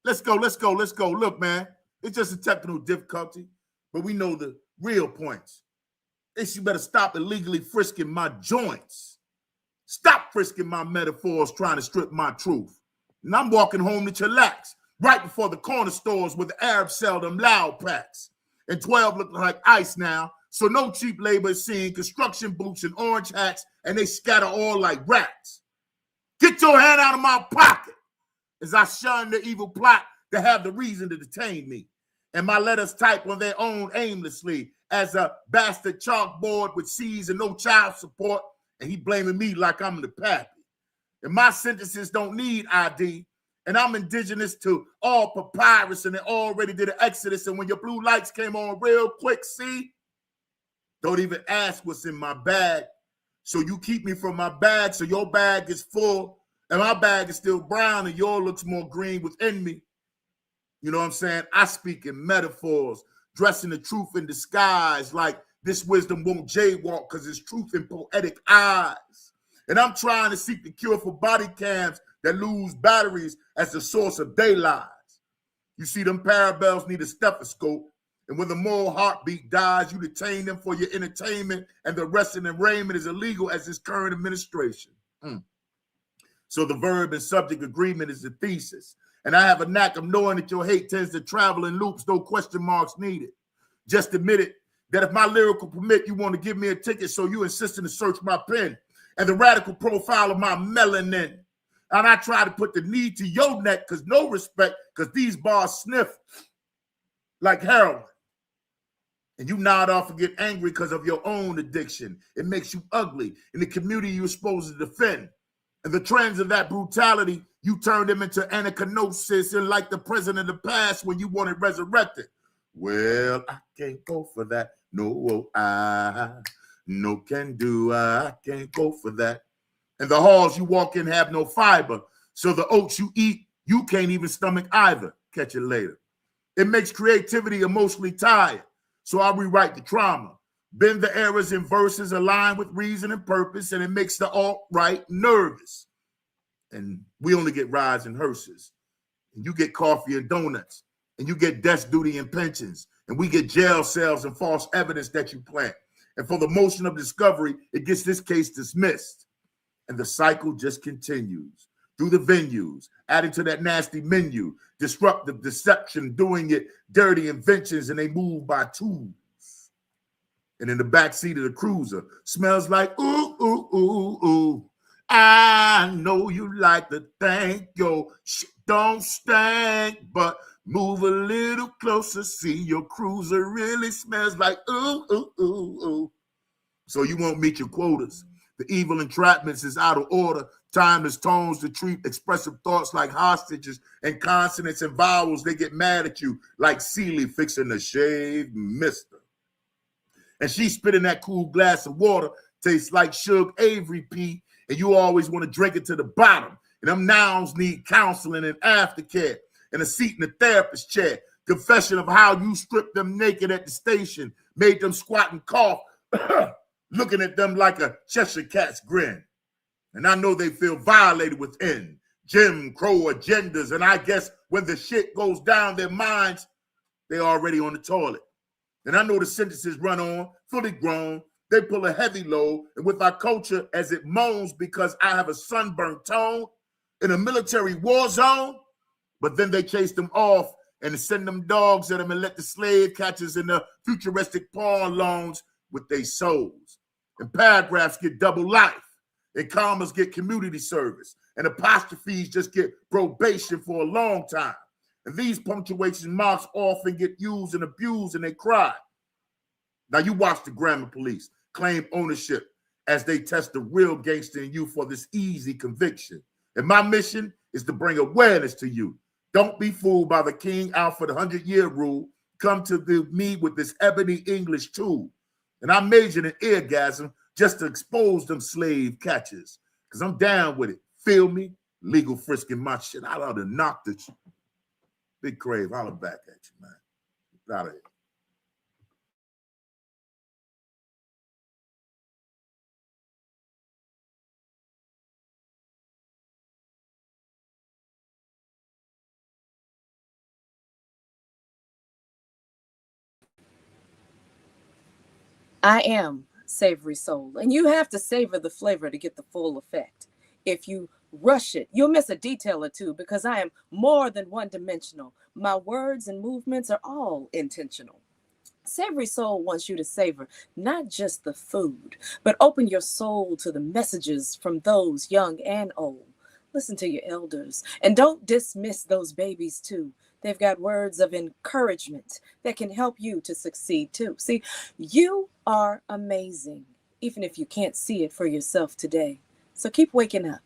Let's go. Look, man, it's just a technical difficulty, but we know the real points. It's you better stop illegally frisking my joints. Stop frisking my metaphors, trying to strip my truth. And I'm walking home to chillax, right before the corner stores where the Arabs sell them loud packs. And 12 look like ice now, so no cheap labor is seen, construction boots and orange hats, and they scatter all like rats. Get your hand out of my pocket as I shun the evil plot to have the reason to detain me. And my letters type on their own aimlessly as a bastard chalkboard with C's and no child support, and he blaming me like I'm the Papi. And my sentences don't need ID, and I'm indigenous to all papyrus, and they already did an exodus, and when your blue lights came on real quick, see? Don't even ask what's in my bag. So you keep me from my bag, so your bag is full, and my bag is still brown, and yours looks more green within me. You know what I'm saying? I speak in metaphors, dressing the truth in disguise, like this wisdom won't jaywalk because it's truth in poetic eyes. And I'm trying to seek the cure for body cams that lose batteries as the source of their lies. You see, them parabels need a stethoscope, and when the moral heartbeat dies, you detain them for your entertainment, and the resting and raiment is illegal as this current administration. So the verb and subject agreement is the thesis. And I have a knack of knowing that your hate tends to travel in loops, no question marks needed. Just admit it, that if my lyrical permit, you want to give me a ticket, so you insisting to search my pen and the radical profile of my melanin. And I try to put the knee to your neck, because no respect, because these bars sniff like heroin. And you nod off and get angry because of your own addiction. It makes you ugly in the community you're supposed to defend. And the trends of that brutality, you turn them into anachronosis, and like the president of the past when you want it resurrected. Well, I can't go for that. No, I no can do. I can't go for that. And the halls you walk in have no fiber, so the oats you eat, you can't even stomach either. Catch it later. It makes creativity emotionally tired, so I rewrite the trauma. Bend the errors in verses aligned with reason and purpose, and it makes the alt-right nervous. And we only get rides and hearses. And you get coffee and donuts. And you get desk duty and pensions. And we get jail cells and false evidence that you plant. And for the motion of discovery, it gets this case dismissed. And the cycle just continues through the venues, adding to that nasty menu, disruptive deception, doing it dirty inventions, and they move by twos. And in the backseat of the cruiser, smells like, ooh, ooh, ooh, ooh. I know you like to think your shit don't stink, but move a little closer, see your cruiser really smells like, ooh, ooh, ooh, ooh. So you won't meet your quotas. The evil entrapments is out of order. Timeless tones to treat expressive thoughts like hostages, and consonants and vowels, they get mad at you like Seeley fixing the shave mister. And she spitting that cool glass of water, tastes like Suge Avery P, and you always want to drink it to the bottom. And them nouns need counseling and aftercare, and a seat in the therapist chair. Confession of how you stripped them naked at the station, made them squat and cough, looking at them like a Cheshire Cat's grin. And I know they feel violated within. Jim Crow agendas, and I guess when the shit goes down their minds, they already on the toilet. And I know the sentences run on, fully grown, They pull a heavy load, and with our culture as it moans because I have a sunburnt tone in a military war zone, but then they chase them off and send them dogs at them and let the slave catchers and the futuristic pawn loans with their souls. And paragraphs get double life, and commas get community service, and apostrophes just get probation for a long time. And these punctuation marks often get used and abused, and they cry. Now you watch the grammar police claim ownership as they test the real gangster in you for this easy conviction. And my mission is to bring awareness to you. Don't be fooled by the King Alfred 100-year rule. Come to me with this ebony English tool. And I majored in eargasm just to expose them slave catchers. Because I'm down with it. Feel me? Legal frisking my shit. I ought to knock the Big Crave. Holler back at you, man. Out of here. I am Savory Soul, and you have to savor the flavor to get the full effect. If you rush it, you'll miss a detail or two because I am more than one-dimensional. My words and movements are all intentional. Savory Soul wants you to savor not just the food, but open your soul to the messages from those young and old. Listen to your elders, and don't dismiss those babies too. They've got words of encouragement that can help you to succeed too. See, you are amazing, even if you can't see it for yourself today. So keep waking up.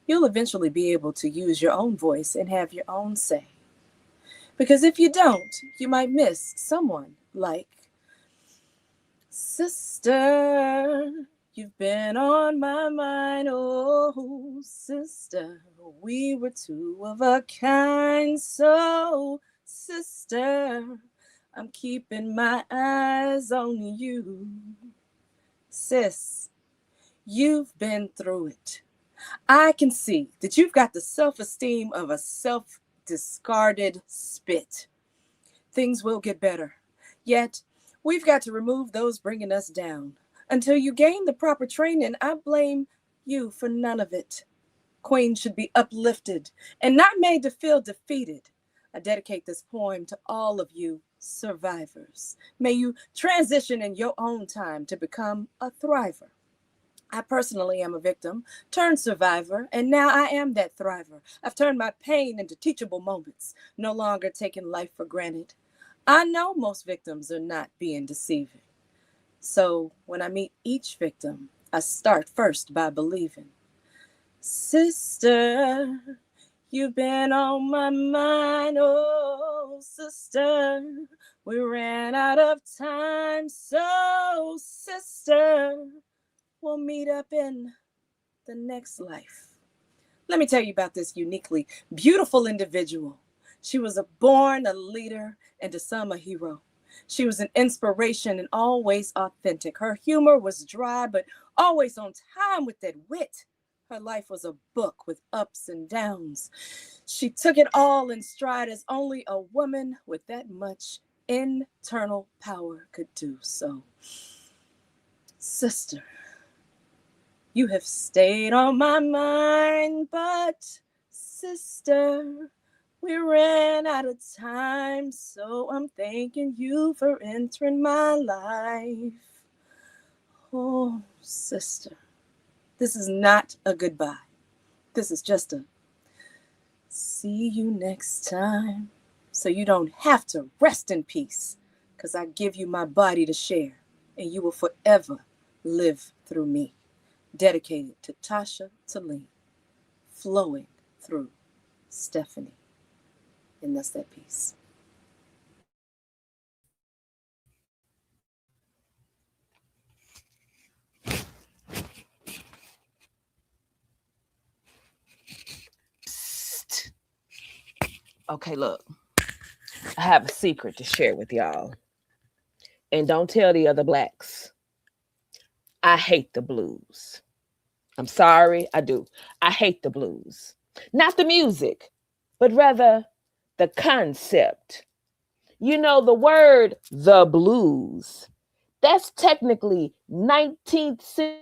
You'll eventually be able to use your own voice and have your own say. Because if you don't, you might miss someone like Sister. You've been on my mind, oh, sister. We were two of a kind, so, sister, I'm keeping my eyes on you. Sis, you've been through it. I can see that you've got the self-esteem of a self-discarded spit. Things will get better, yet we've got to remove those bringing us down. Until you gain the proper training, I blame you for none of it. Queen should be uplifted and not made to feel defeated. I dedicate this poem to all of you survivors. May you transition in your own time to become a thriver. I personally am a victim, turned survivor, and now I am that thriver. I've turned my pain into teachable moments, no longer taking life for granted. I know most victims are not being deceiving. So when I meet each victim, I start first by believing. Sister, you've been on my mind, oh, sister. We ran out of time, so, sister, we'll meet up in the next life. Let me tell you about this uniquely beautiful individual. She was born a leader and to some a hero. She was an inspiration and always authentic. Her humor was dry, but always on time with that wit. Her life was a book with ups and downs. She took it all in stride as only a woman with that much internal power could do. So, sister, you have stayed on my mind, but sister, we ran out of time, so I'm thanking you for entering my life. Oh, sister, this is not a goodbye. This is just a see you next time, so you don't have to rest in peace, because I give you my body to share, and you will forever live through me. Dedicated to Tasha Taleen, flowing through Stephanie. And that's that piece. Psst. Okay, look. I have a secret to share with y'all. And don't tell the other blacks. I hate the blues. I'm sorry, I do. I hate the blues. Not the music, but rather the concept. You know, the word the blues, That's technically 19th century.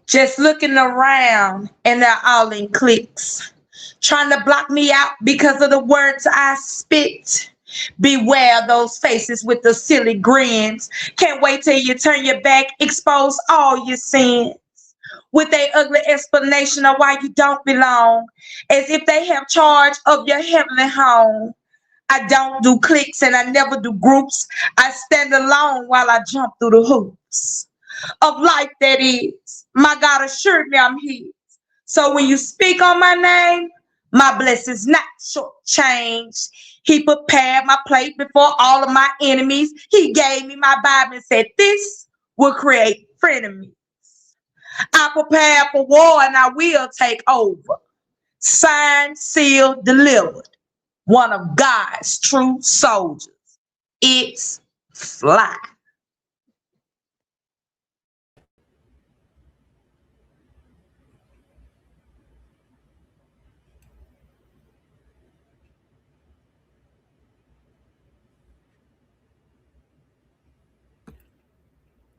Just looking around and they're all in cliques, trying to block me out because of the words I spit. Beware those faces with the silly grins. Can't wait till you turn your back, expose all your sins with a ugly explanation of why you don't belong, as if they have charge of your heavenly home. I don't do cliques and I never do groups. I stand alone while I jump through the hoops of life that is. My God assured me I'm his. So when you speak on my name, my blessings not shortchanged. He prepared my plate before all of my enemies. He gave me my Bible and said, this will create frenemies. I prepare for war and I will take over. Signed, sealed, delivered. One of God's true soldiers. It's fly.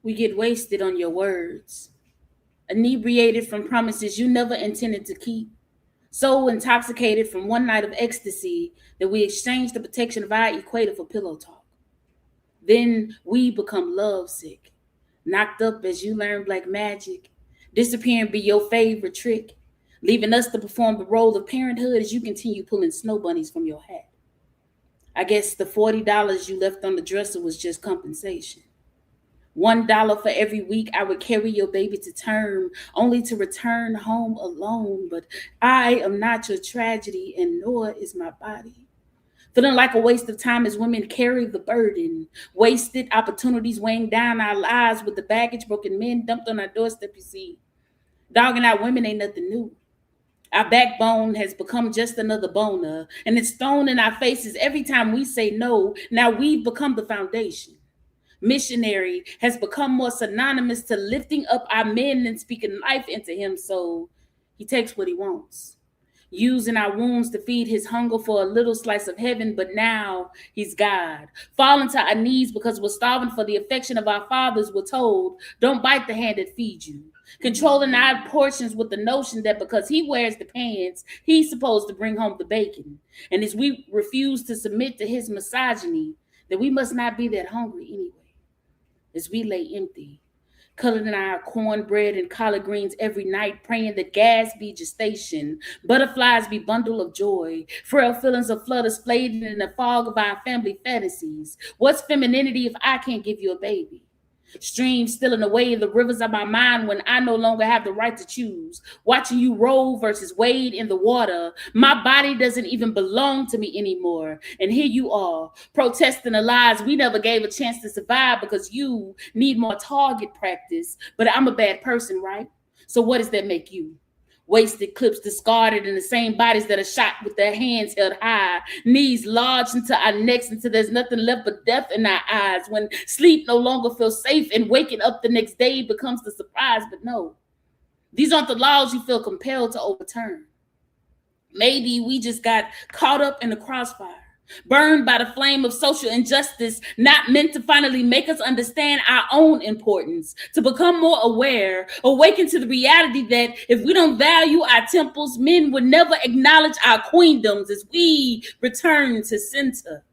We get wasted on your words, inebriated from promises you never intended to keep, so intoxicated from one night of ecstasy that we exchange the protection of our equator for pillow talk. Then we become lovesick, knocked up as you learn black magic, disappearing be your favorite trick, leaving us to perform the role of parenthood as you continue pulling snow bunnies from your hat. I guess the $40 you left on the dresser was just compensation. $1 for every week I would carry your baby to term, only to return home alone. But I am not your tragedy, and nor is my body. Feeling like a waste of time as women carry the burden. Wasted opportunities weighing down our lives with the baggage broken men dumped on our doorstep, you see. Dogging out women ain't nothing new. Our backbone has become just another boner, and it's thrown in our faces every time we say no. Now we've become the foundation. Missionary has become more synonymous to lifting up our men and speaking life into him, so he takes what he wants, using our wounds to feed his hunger for a little slice of heaven. But now he's God, falling to our knees because we're starving for the affection of our fathers. We're told, don't bite the hand that feeds you, controlling our portions with the notion that because he wears the pants, he's supposed to bring home the bacon. And as we refuse to submit to his misogyny, that we must not be that hungry anyway. As we lay empty, colored in our cornbread and collard greens every night, praying that gas be gestation, butterflies be bundle of joy, frail feelings of flutter splayed in the fog of our family fantasies. What's femininity if I can't give you a baby? Streams still in the way of the rivers of my mind when I no longer have the right to choose. Watching you roll versus wade in the water. My body doesn't even belong to me anymore. And here you are, protesting the lies we never gave a chance to survive because you need more target practice. But I'm a bad person, right? So what does that make you? Wasted clips discarded in the same bodies that are shot with their hands held high, knees lodged into our necks until there's nothing left but death in our eyes, when sleep no longer feels safe and waking up the next day becomes the surprise. But no, these aren't the laws you feel compelled to overturn. Maybe we just got caught up in the crossfire, burned by the flame of social injustice, not meant to finally make us understand our own importance, to become more aware, awaken to the reality that if we don't value our temples, men would never acknowledge our queendoms as we return to center.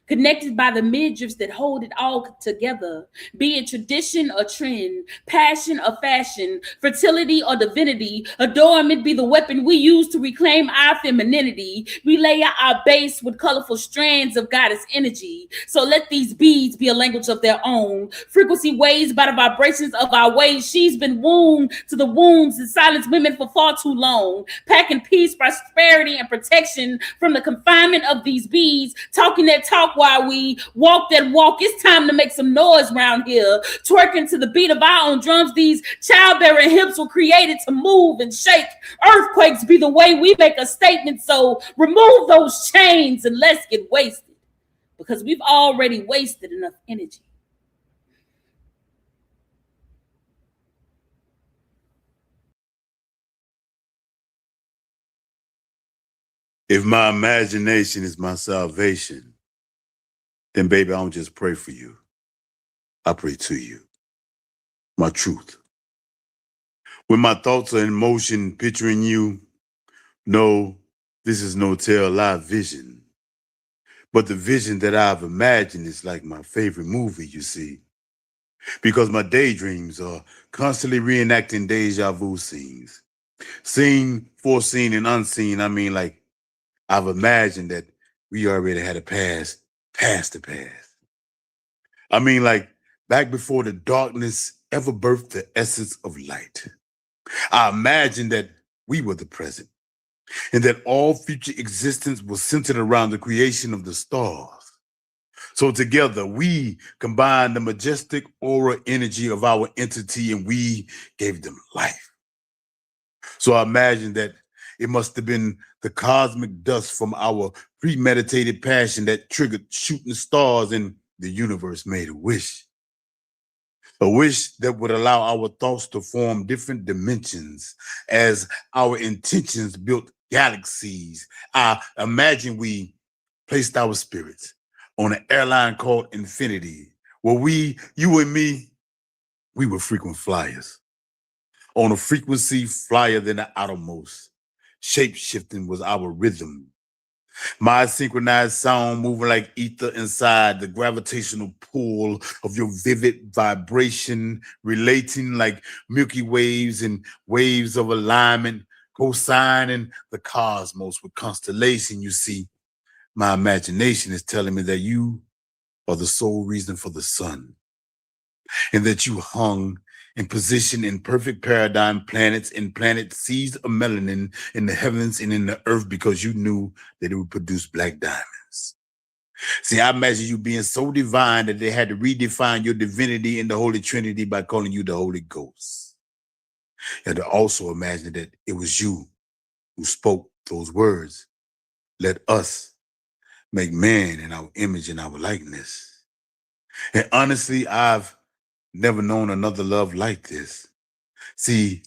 Connected by the midriffs that hold it all together, be it tradition or trend, passion or fashion, fertility or divinity, adornment be the weapon we use to reclaim our femininity. We lay out our base with colorful strands of goddess energy. So let these beads be a language of their own. Frequency waves by the vibrations of our ways. She's been wombed to the wombs and silenced women for far too long, packing peace, prosperity, and protection from the confinement of these beads, talking that talk talk while we walk that walk. It's time to make some noise around here. Twerking to the beat of our own drums. These childbearing hips were created to move and shake. Earthquakes be the way we make a statement. So remove those chains and let's get wasted, because we've already wasted enough energy. If my imagination is my salvation, then baby, I don't just pray for you. I pray to you. My truth. When my thoughts are in motion, picturing you, no, this is no tell-lie vision. But the vision that I've imagined is like my favorite movie, you see. Because my daydreams are constantly reenacting deja vu scenes. Seen, foreseen, and unseen. I mean, like, I've imagined that we already had a past the past. I mean, like, back before the darkness ever birthed the essence of light. I imagined that we were the present, and that all future existence was centered around the creation of the stars. So together, we combined the majestic aura energy of our entity, and we gave them life. So I imagined that it must have been the cosmic dust from our premeditated passion that triggered shooting stars, and the universe made a wish. A wish that would allow our thoughts to form different dimensions as our intentions built galaxies. I imagine we placed our spirits on an airline called Infinity, where we, you and me, we were frequent flyers. On a frequency flyer than the outermost. Shape-shifting was our rhythm. My synchronized sound moving like ether inside the gravitational pull of your vivid vibration, relating like Milky Waves and waves of alignment, co-signing the cosmos with constellation. You see, my imagination is telling me that you are the sole reason for the sun, and that you hung in position in perfect paradigm planets and planet seeds of melanin in the heavens and in the earth, because you knew that it would produce black diamonds. See, I imagine you being so divine that they had to redefine your divinity in the Holy Trinity by calling you the Holy Ghost. You had to also imagine that it was you who spoke those words. Let us make man in our image and our likeness. And honestly, I've never known another love like this. See,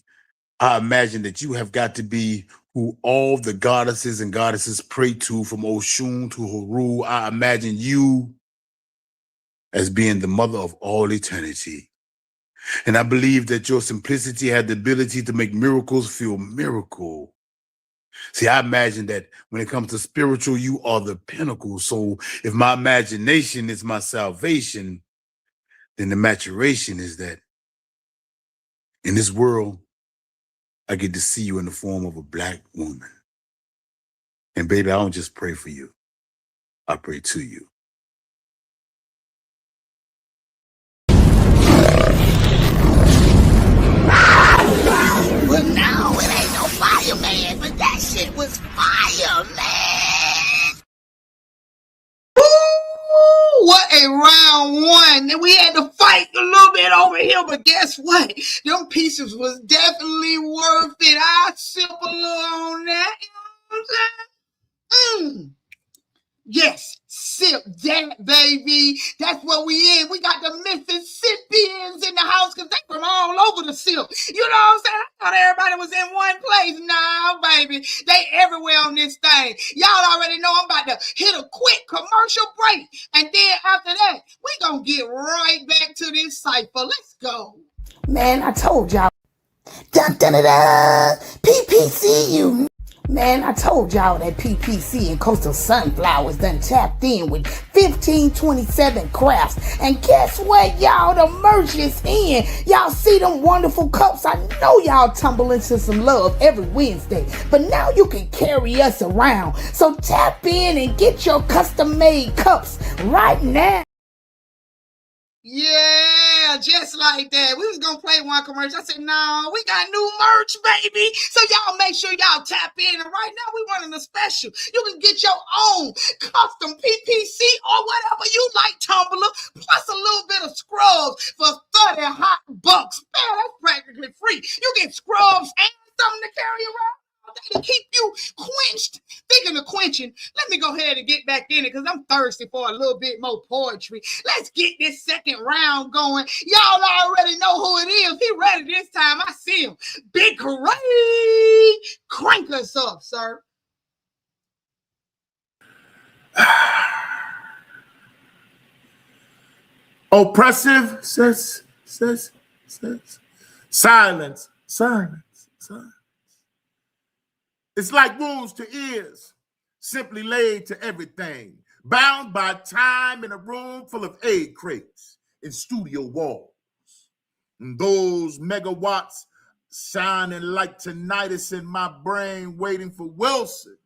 I imagine that you have got to be who all the goddesses and goddesses pray to, from Oshun to Horu. I imagine you as being the mother of all eternity. And I believe that your simplicity had the ability to make miracles feel miracle. See, I imagine that when it comes to spiritual, you are the pinnacle. So if my imagination is my salvation, then the maturation is that in this world, I get to see you in the form of a black woman. And baby, I don't just pray for you. I pray to you. Well, now it ain't no fireman, but that shit was fire, man. Ooh, what a round one. And we had to fight a little bit over here, but guess what? Them pieces was definitely worth it. I sip a little on that. You know what I'm saying? Yes, sip that, baby. That's what we in. We got the Mississippians in the house because they from all over the sip. You know what I'm saying? I thought everybody was in one place. Nah, baby. They everywhere on this thing. Y'all already know I'm about to hit a quick commercial break. And then after that, we gonna get right back to this cipher. Let's go. Man, I told y'all. Dun, dun, dun, dun. P.P.C, you. Man, I told y'all that P.P.C and Coastal Sunflowers done tapped in with 1527 crafts. And guess what, y'all? The merch is in. Y'all see them wonderful cups? I know y'all tumble into some love every Wednesday. But now you can carry us around. So tap in and get your custom-made cups right now. Yeah, Yeah, just like that. We was gonna play one commercial. I said, no, we got new merch, baby. So y'all make sure y'all tap in. And right now we running a special. You can get your own custom P.P.C. or whatever you like tumbler, plus a little bit of scrubs for 30 hot bucks. Man, that's practically free. You get scrubs and something to carry around all day to keep you quenched. Speaking of quenching, let me go ahead and get back in it because I'm thirsty for a little bit more poetry. Let's get this second round going. Y'all already know who it is. He ready this time. I see him. Big Ray. Crank us up, sir. Oppressive says. Silence. It's like wounds to ears, simply laid to everything, bound by time in a room full of egg crates and studio walls. And those megawatts shining like tinnitus in my brain, waiting for Wilson.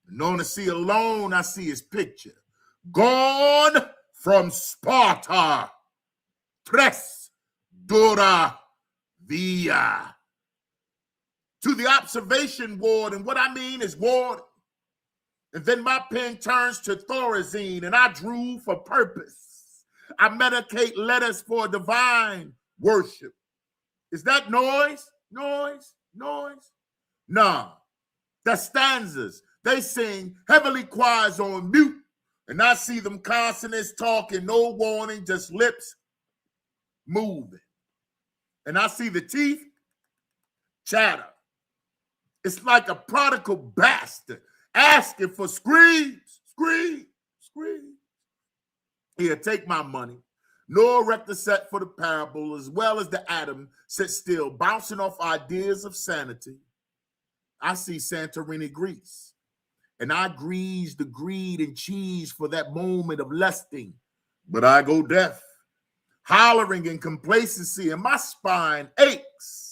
And on to see alone, I see his picture. Gone from Sparta. Tres dura via. To the observation ward, and what I mean is ward. And then my pen turns to Thorazine, and I drew for purpose. I medicate letters for divine worship. Is that noise? Nah, that's stanzas. They sing heavenly choirs on mute, and I see them consonants talking, no warning, just lips moving. And I see the teeth chatter. It's like a prodigal bastard asking for screams. Here, take my money. No erect the set for the parable, as well as the atom sit still, bouncing off ideas of sanity. I see Santorini Greece, and I grease the greed and cheese for that moment of lusting. But I go deaf, hollering in complacency, and my spine aches.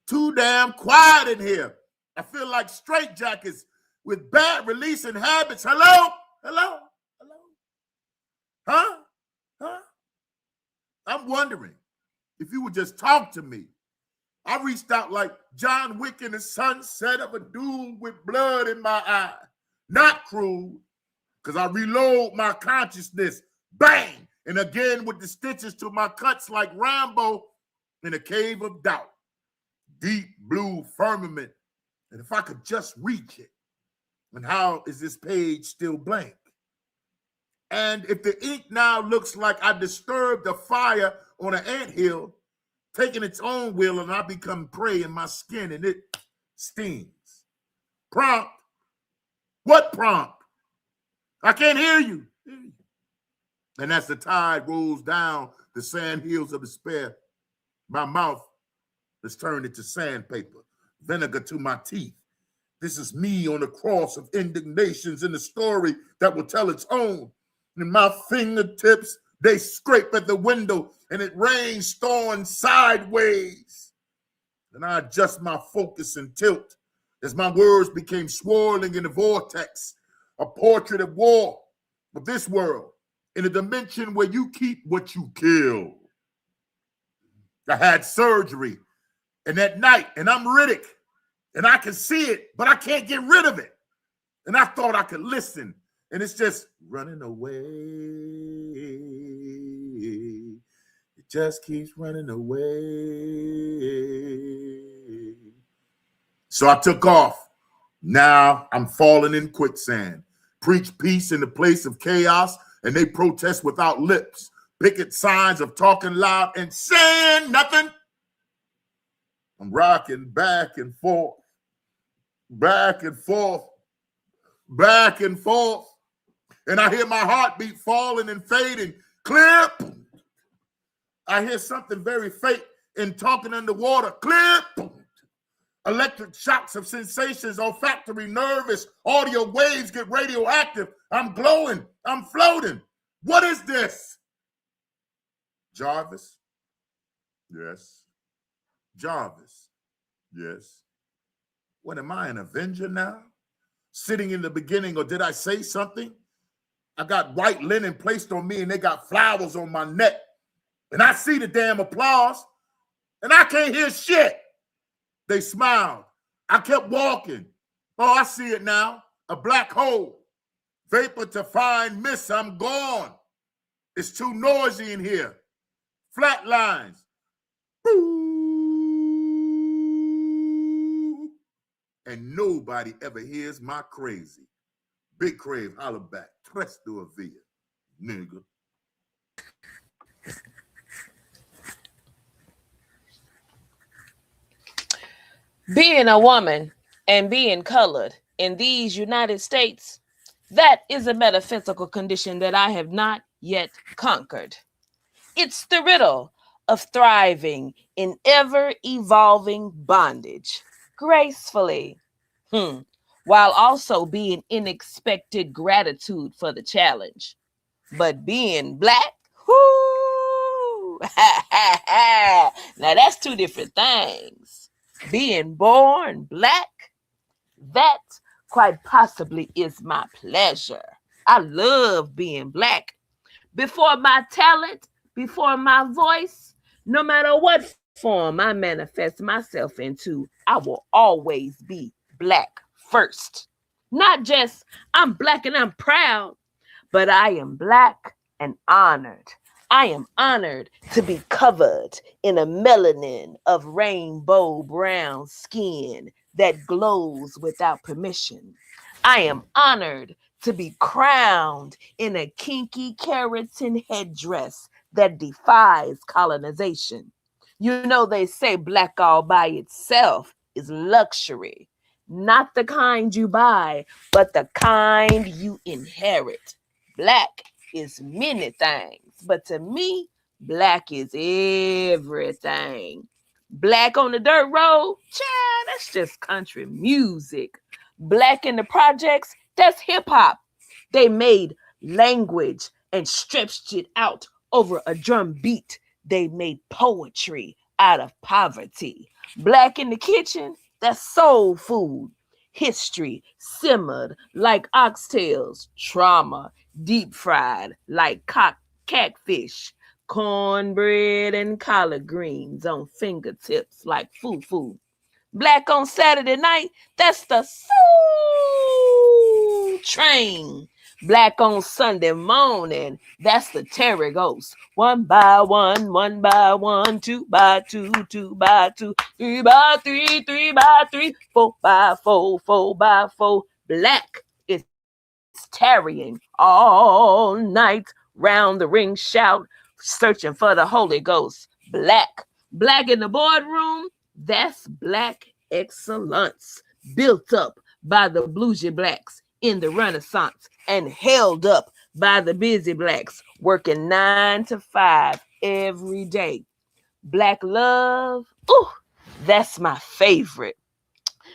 Too damn quiet in here. I feel like straitjackets with bad releasing habits. Hello? Huh? I'm wondering if you would just talk to me. I reached out like John Wick in the sunset of a dude with blood in my eye. Not cruel, because I reload my consciousness. Bang! And again with the stitches to my cuts like Rambo in a cave of doubt. Deep blue firmament. And if I could just reach it. And how is this page still blank? And if the ink now looks like I disturbed a fire on an anthill, taking its own will, and I become prey in my skin and it stings. Prompt? What prompt? I can't hear you. And as the tide rolls down the sand hills of despair, my mouth has turned into sandpaper, vinegar to my teeth. This is me on the cross of indignations in the story that will tell its own. And my fingertips, they scrape at the window and it rains storm sideways. And I adjust my focus and tilt as my words became swirling in a vortex, a portrait of war of this world in a dimension where you keep what you kill. I had surgery, and at night, and I'm Riddick, and I can see it, but I can't get rid of it. And I thought I could listen, and it's just running away. It just keeps running away. So I took off. Now I'm falling in quicksand. Preach peace in the place of chaos, and they protest without lips. Picket signs of talking loud and saying nothing. I'm rocking back and forth, back and forth, back and forth. And I hear my heartbeat falling and fading. Clear. I hear something very fake in talking underwater. Clear. Electric shocks of sensations, olfactory, nervous. Audio waves get radioactive. I'm glowing. I'm floating. What is this? Jarvis? Yes. Jarvis? Yes. What, am I an Avenger now? Sitting in the beginning, or did I say something? I got white linen placed on me and they got flowers on my neck. And I see the damn applause, and I can't hear shit. They smiled. I kept walking. Oh, I see it now. A black hole. Vapor to find mist. I'm gone. It's too noisy in here. Flat lines. And nobody ever hears my crazy. Big Crave, holla back. Tres do a via, nigga. Being a woman and being colored in these United States, that is a metaphysical condition that I have not yet conquered. It's the riddle of thriving in ever-evolving bondage, gracefully, while also being in expected gratitude for the challenge. But being black, whoo, now that's two different things. Being born black, that quite possibly is my pleasure. I love being black. Before my talent, before my voice, no matter what form I manifest myself into, I will always be black first. Not just I'm black and I'm proud, but I am black and honored. I am honored to be covered in a melanin of rainbow brown skin that glows without permission. I am honored to be crowned in a kinky keratin headdress that defies colonization. You know, they say black all by itself is luxury, not the kind you buy, but the kind you inherit. Black is many things, but to me, black is everything. Black on the dirt road, child, that's just country music. Black in the projects, that's hip hop. They made language and stretched it out over a drum beat. They made poetry out of poverty. Black in the kitchen, that's soul food. History simmered like oxtails. Trauma deep fried like catfish. Cornbread and collard greens on fingertips like foo-foo. Black on Saturday night, that's the soul train. Black on Sunday morning, that's the Terry Ghost. 1 by 1, 1 by 1, 2 by 2, 2 by 2, 3 by 3, 3 by 3, 4 by 4, 4 by 4. Black is tarrying all night round the ring shout, searching for the Holy Ghost. Black in the boardroom, that's black excellence, built up by the bougie blacks in the Renaissance and held up by the busy blacks working 9 to 5 every day. Black love, ooh, that's my favorite.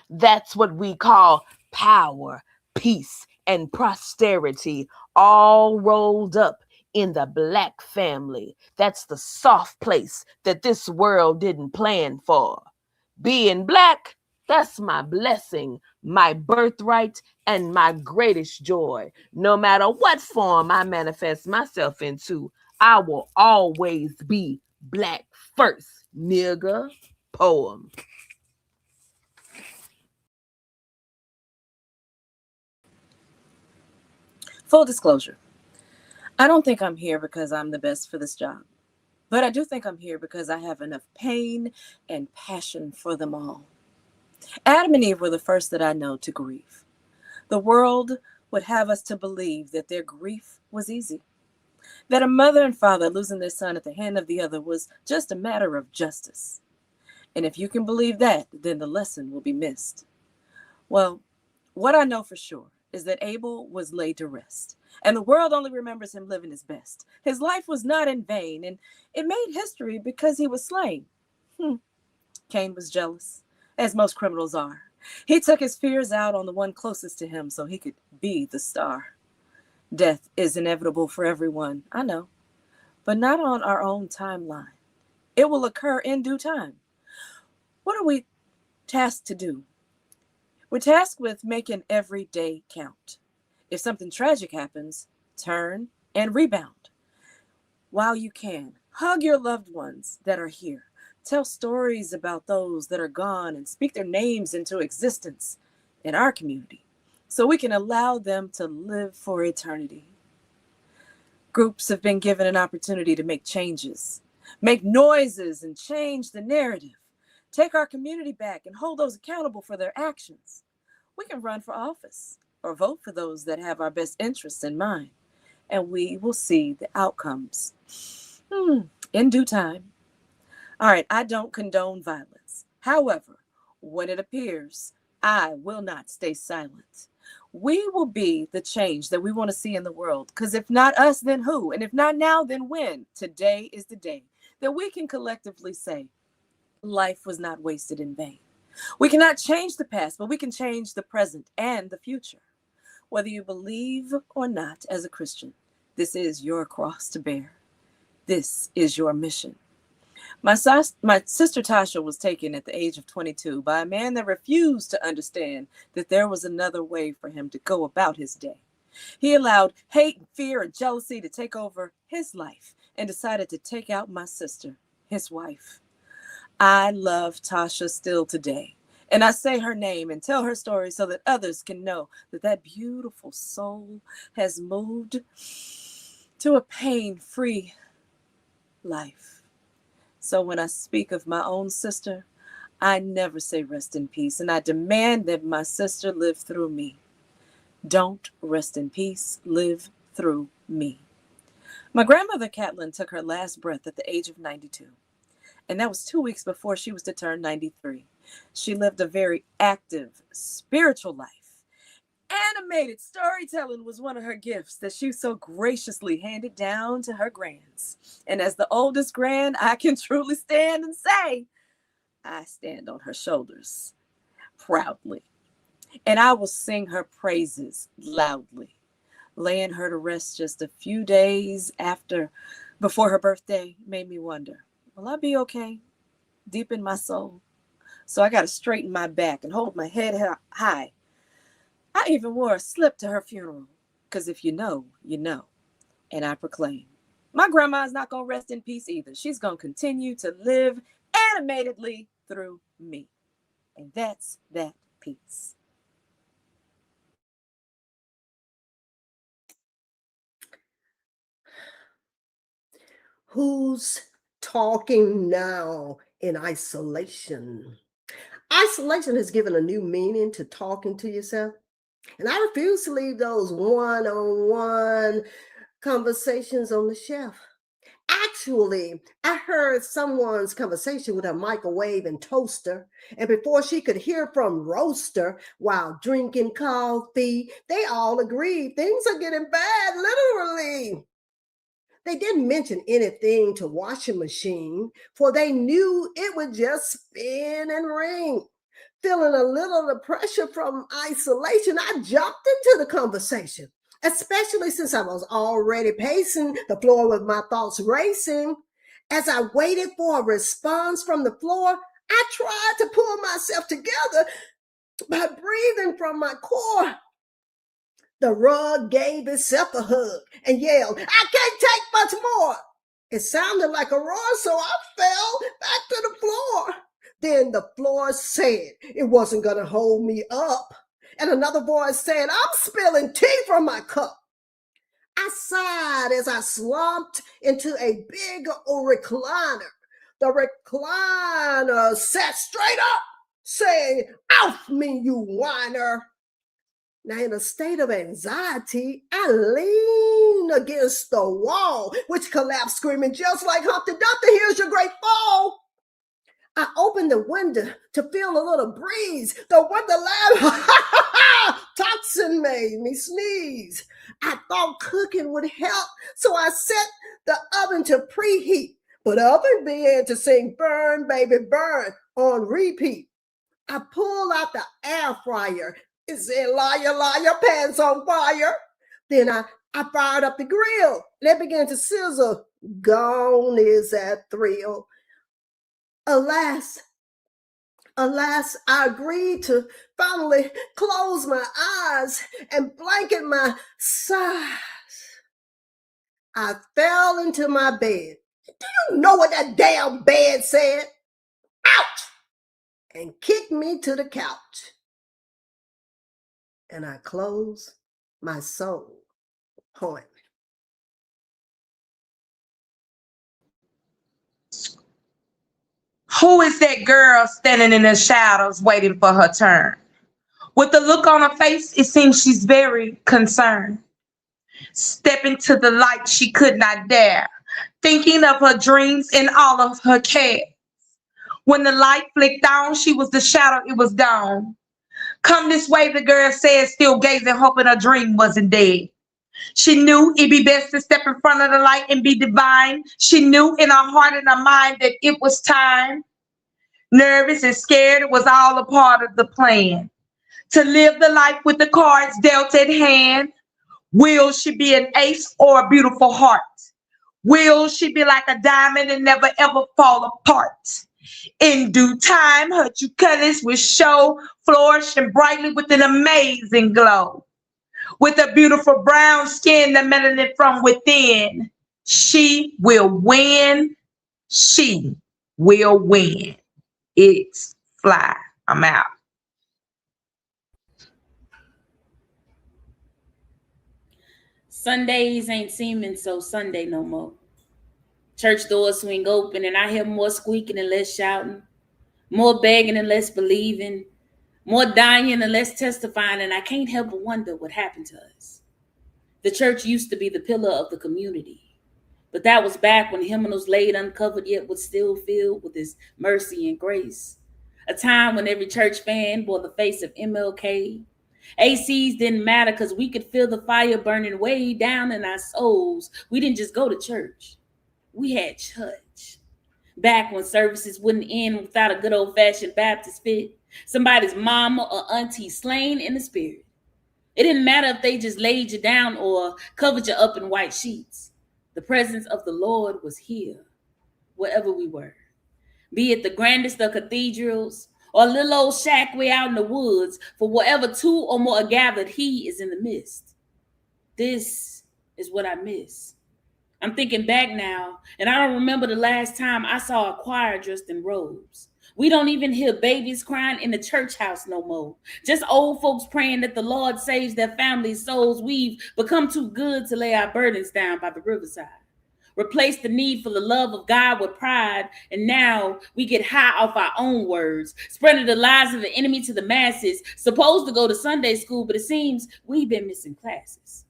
That's what we call power, peace, and prosperity all rolled up in the black family. That's the soft place that this world didn't plan for. Being black, that's my blessing, my birthright, and my greatest joy. No matter what form I manifest myself into, I will always be black first, nigga. Poem. Full disclosure, I don't think I'm here because I'm the best for this job, but I do think I'm here because I have enough pain and passion for them all. Adam and Eve were the first that I know to grieve. The world would have us to believe that their grief was easy, that a mother and father losing their son at the hand of the other was just a matter of justice. And if you can believe that, then the lesson will be missed. Well, what I know for sure is that Abel was laid to rest, and the world only remembers him living his best. His life was not in vain, and it made history because he was slain. Cain was jealous, as most criminals are. He took his fears out on the one closest to him so he could be the star. Death is inevitable for everyone, I know, but not on our own timeline. It will occur in due time. What are we tasked to do? We're tasked with making every day count. If something tragic happens, turn and rebound. While you can, Hug your loved ones that are here. Tell stories about those that are gone and speak their names into existence in our community so we can allow them to live for eternity. Groups have been given an opportunity to make changes, make noises, and change the narrative. Take our community back and hold those accountable for their actions. We can run for office or vote for those that have our best interests in mind, and we will see the outcomes in due time. All right, I don't condone violence. However, when it appears, I will not stay silent. We will be the change that we want to see in the world. Because if not us, then who? And if not now, then when? Today is the day that we can collectively say, life was not wasted in vain. We cannot change the past, but we can change the present and the future. Whether you believe or not as a Christian, this is your cross to bear. This is your mission. My sister Tasha was taken at the age of 22 by a man that refused to understand that there was another way for him to go about his day. He allowed hate, fear, and jealousy to take over his life and decided to take out my sister, his wife. I love Tasha still today, and I say her name and tell her story so that others can know that that beautiful soul has moved to a pain-free life. So when I speak of my own sister, I never say rest in peace, and I demand that my sister live through me. Don't rest in peace, live through me. My grandmother, Catlin, took her last breath at the age of 92, and that was 2 weeks before she was to turn 93. She lived a very active, spiritual life. Animated storytelling was one of her gifts that she so graciously handed down to her grands. And as the oldest grand, I can truly stand and say, I stand on her shoulders proudly. And I will sing her praises loudly. Laying her to rest just a few days before her birthday made me wonder, will I be okay deep in my soul? So I got to straighten my back and hold my head high. I even wore a slip to her funeral, because if you know, you know. And I proclaim, my grandma's not going to rest in peace either. She's going to continue to live animatedly through me. And that's that piece. Who's talking now in isolation? Isolation has given a new meaning to talking to yourself. And I refuse to leave those one-on-one conversations on the shelf. Actually, I heard someone's conversation with a microwave and toaster, and before she could hear from roaster while drinking coffee, they all agreed things are getting bad, literally. They didn't mention anything to washing machine, for they knew it would just spin and ring. Feeling a little the pressure from isolation, I jumped into the conversation, especially since I was already pacing the floor with my thoughts racing. As I waited for a response from the floor, I tried to pull myself together by breathing from my core. The rug gave itself a hug and yelled, I can't take much more. It sounded like a roar, so I fell back to the floor. Then the floor said it wasn't going to hold me up. And another voice said, I'm spilling tea from my cup. I sighed as I slumped into a big recliner. The recliner sat straight up, saying, off me, you whiner. Now, in a state of anxiety, I leaned against the wall, which collapsed screaming just like Humpty Dumpty, here's your great fall. I opened the window to feel a little breeze. The window laughed. Toxin made me sneeze. I thought cooking would help, so I set the oven to preheat. But the oven began to sing Burn, Baby, Burn on repeat. I pulled out the air fryer. It said, liar, liar, pants on fire. Then I fired up the grill. And it began to sizzle. Gone is that thrill. Alas, I agreed to finally close my eyes and blanket my sighs. I fell into my bed You know what that damn bed said? Ouch! And kicked me to the couch. And I closed my soul poem. Who is that girl standing in the shadows waiting for her turn? With the look on her face, it seems she's very concerned. Stepping to the light she could not dare, thinking of her dreams and all of her care. When the light flicked on, she was the shadow, it was gone. Come this way, the girl said, still gazing, hoping her dream wasn't dead. She knew it'd be best to step in front of the light and be divine. She knew in her heart and her mind that it was time. Nervous and scared, it was all a part of the plan. To live the life with the cards dealt at hand. Will she be an ace or a beautiful heart? Will she be like a diamond and never ever fall apart? In due time, her true colors will show, flourishing brightly with an amazing glow. With a beautiful brown skin, the melanin from within, she will win. She will win. It's fly. I'm out. Sundays ain't seeming so Sunday no more. Church doors swing open and I hear more squeaking and less shouting, more begging and less believing, more dying and less testifying, and I can't help but wonder what happened to us. The church used to be the pillar of the community, but that was back when hymnals laid uncovered yet was still filled with his mercy and grace. A time when every church fan bore the face of MLK. ACs didn't matter because we could feel the fire burning way down in our souls. We didn't just go to church. We had church. Back when services wouldn't end without a good old-fashioned Baptist fit, somebody's mama or auntie slain in the spirit. It didn't matter if they just laid you down or covered you up in white sheets. The presence of the Lord was here, wherever we were. Be it the grandest of cathedrals or a little old shack way out in the woods, for wherever two or more are gathered, he is in the midst. This is what I miss. I'm thinking back now, and I don't remember the last time I saw a choir dressed in robes. We don't even hear babies crying in the church house no more. Just old folks praying that the Lord saves their families' souls. We've become too good to lay our burdens down by the riverside. Replace the need for the love of God with pride, and now we get high off our own words, spreading the lies of the enemy to the masses, supposed to go to Sunday school, but it seems we've been missing classes.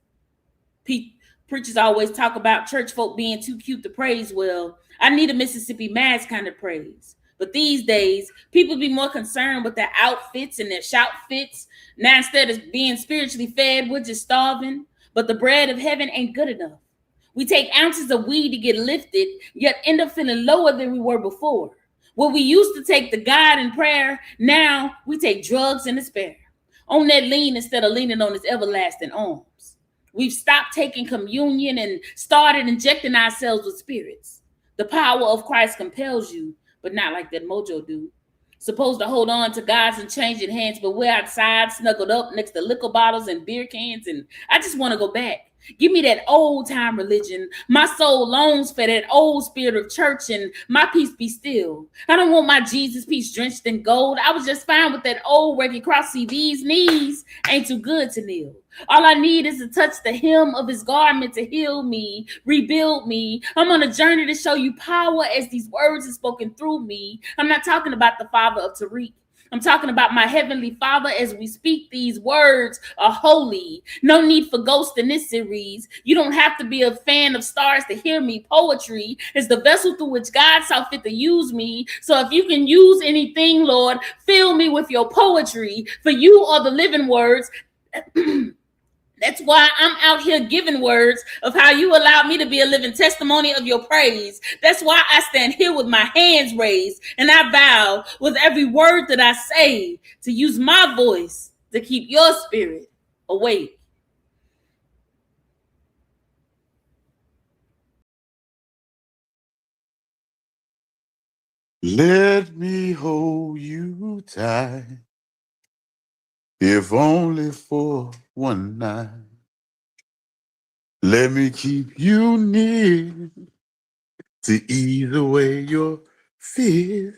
Preachers always talk about church folk being too cute to praise well. I need a Mississippi Mass kind of praise. But these days, people be more concerned with their outfits and their shout fits. Now, instead of being spiritually fed, we're just starving. But the bread of heaven ain't good enough. We take ounces of weed to get lifted, yet end up feeling lower than we were before. Where we used to take the God in prayer, now we take drugs and despair. On that lean instead of leaning on his everlasting arms. We've stopped taking communion and started injecting ourselves with spirits. The power of Christ compels you, but not like that mojo do. Supposed to hold on to God's unchanging hands, but we're outside snuggled up next to liquor bottles and beer cans, and I just want to go back. Give me that old time religion. My soul longs for that old spirit of church, and my peace be still. I don't want my Jesus peace drenched in gold. I was just fine with that old rugged cross. See, these knees ain't too good to kneel. All I need is to touch the hem of his garment to heal me, rebuild me. I'm on a journey to show you power as these words are spoken through me. I'm not talking about the father of Tariq. I'm talking about my heavenly Father as we speak these words are holy. No need for ghosts in this series. You don't have to be a fan of stars to hear me. Poetry is the vessel through which God saw fit to use me. So if you can use anything, Lord, fill me with your poetry. For you are the living words. That's why I'm out here giving words of how you allowed me to be a living testimony of your praise. That's why I stand here with my hands raised, and I vow with every word that I say to use my voice to keep your spirit awake. Let me hold you tight, if only for one night. Let me keep you near to ease away your fears.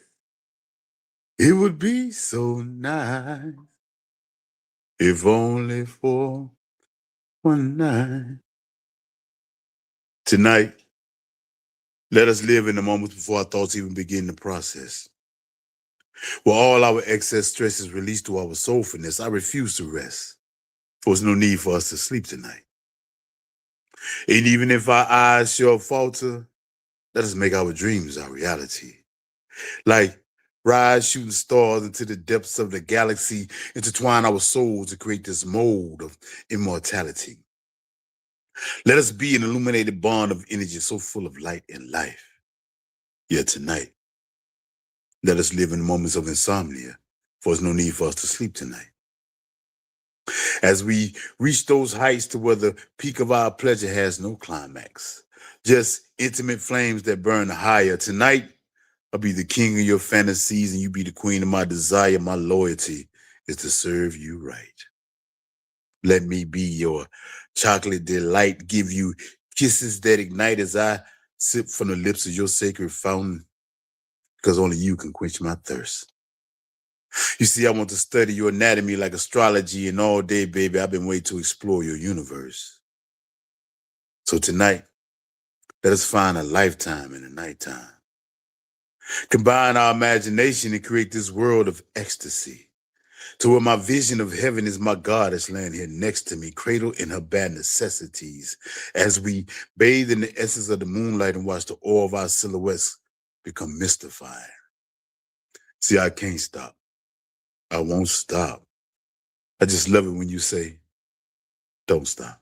It would be so nice if only for one night. Tonight, let us live in the moments before our thoughts even begin the process. Where all our excess stress is released to our soulfulness, I refuse to rest. For there's no need for us to sleep tonight. And even if our eyes shall falter, let us make our dreams our reality. Like rise shooting stars into the depths of the galaxy, intertwine our souls to create this mold of immortality. Let us be an illuminated bond of energy so full of light and life. Yet tonight, let us live in moments of insomnia, for there's no need for us to sleep tonight. As we reach those heights to where the peak of our pleasure has no climax, just intimate flames that burn higher. Tonight, I'll be the king of your fantasies and you be the queen of my desire. My loyalty is to serve you right. Let me be your chocolate delight, give you kisses that ignite as I sip from the lips of your sacred fountain, because only you can quench my thirst. You see, I want to study your anatomy like astrology, and all day, baby, I've been waiting to explore your universe. So tonight, let us find a lifetime in the nighttime. Combine our imagination and create this world of ecstasy, to where my vision of heaven is my goddess laying here next to me, cradled in her bad necessities, as we bathe in the essence of the moonlight and watch the awe of our silhouettes become mystifying. See, I can't stop. I won't stop. I just love it when you say, don't stop.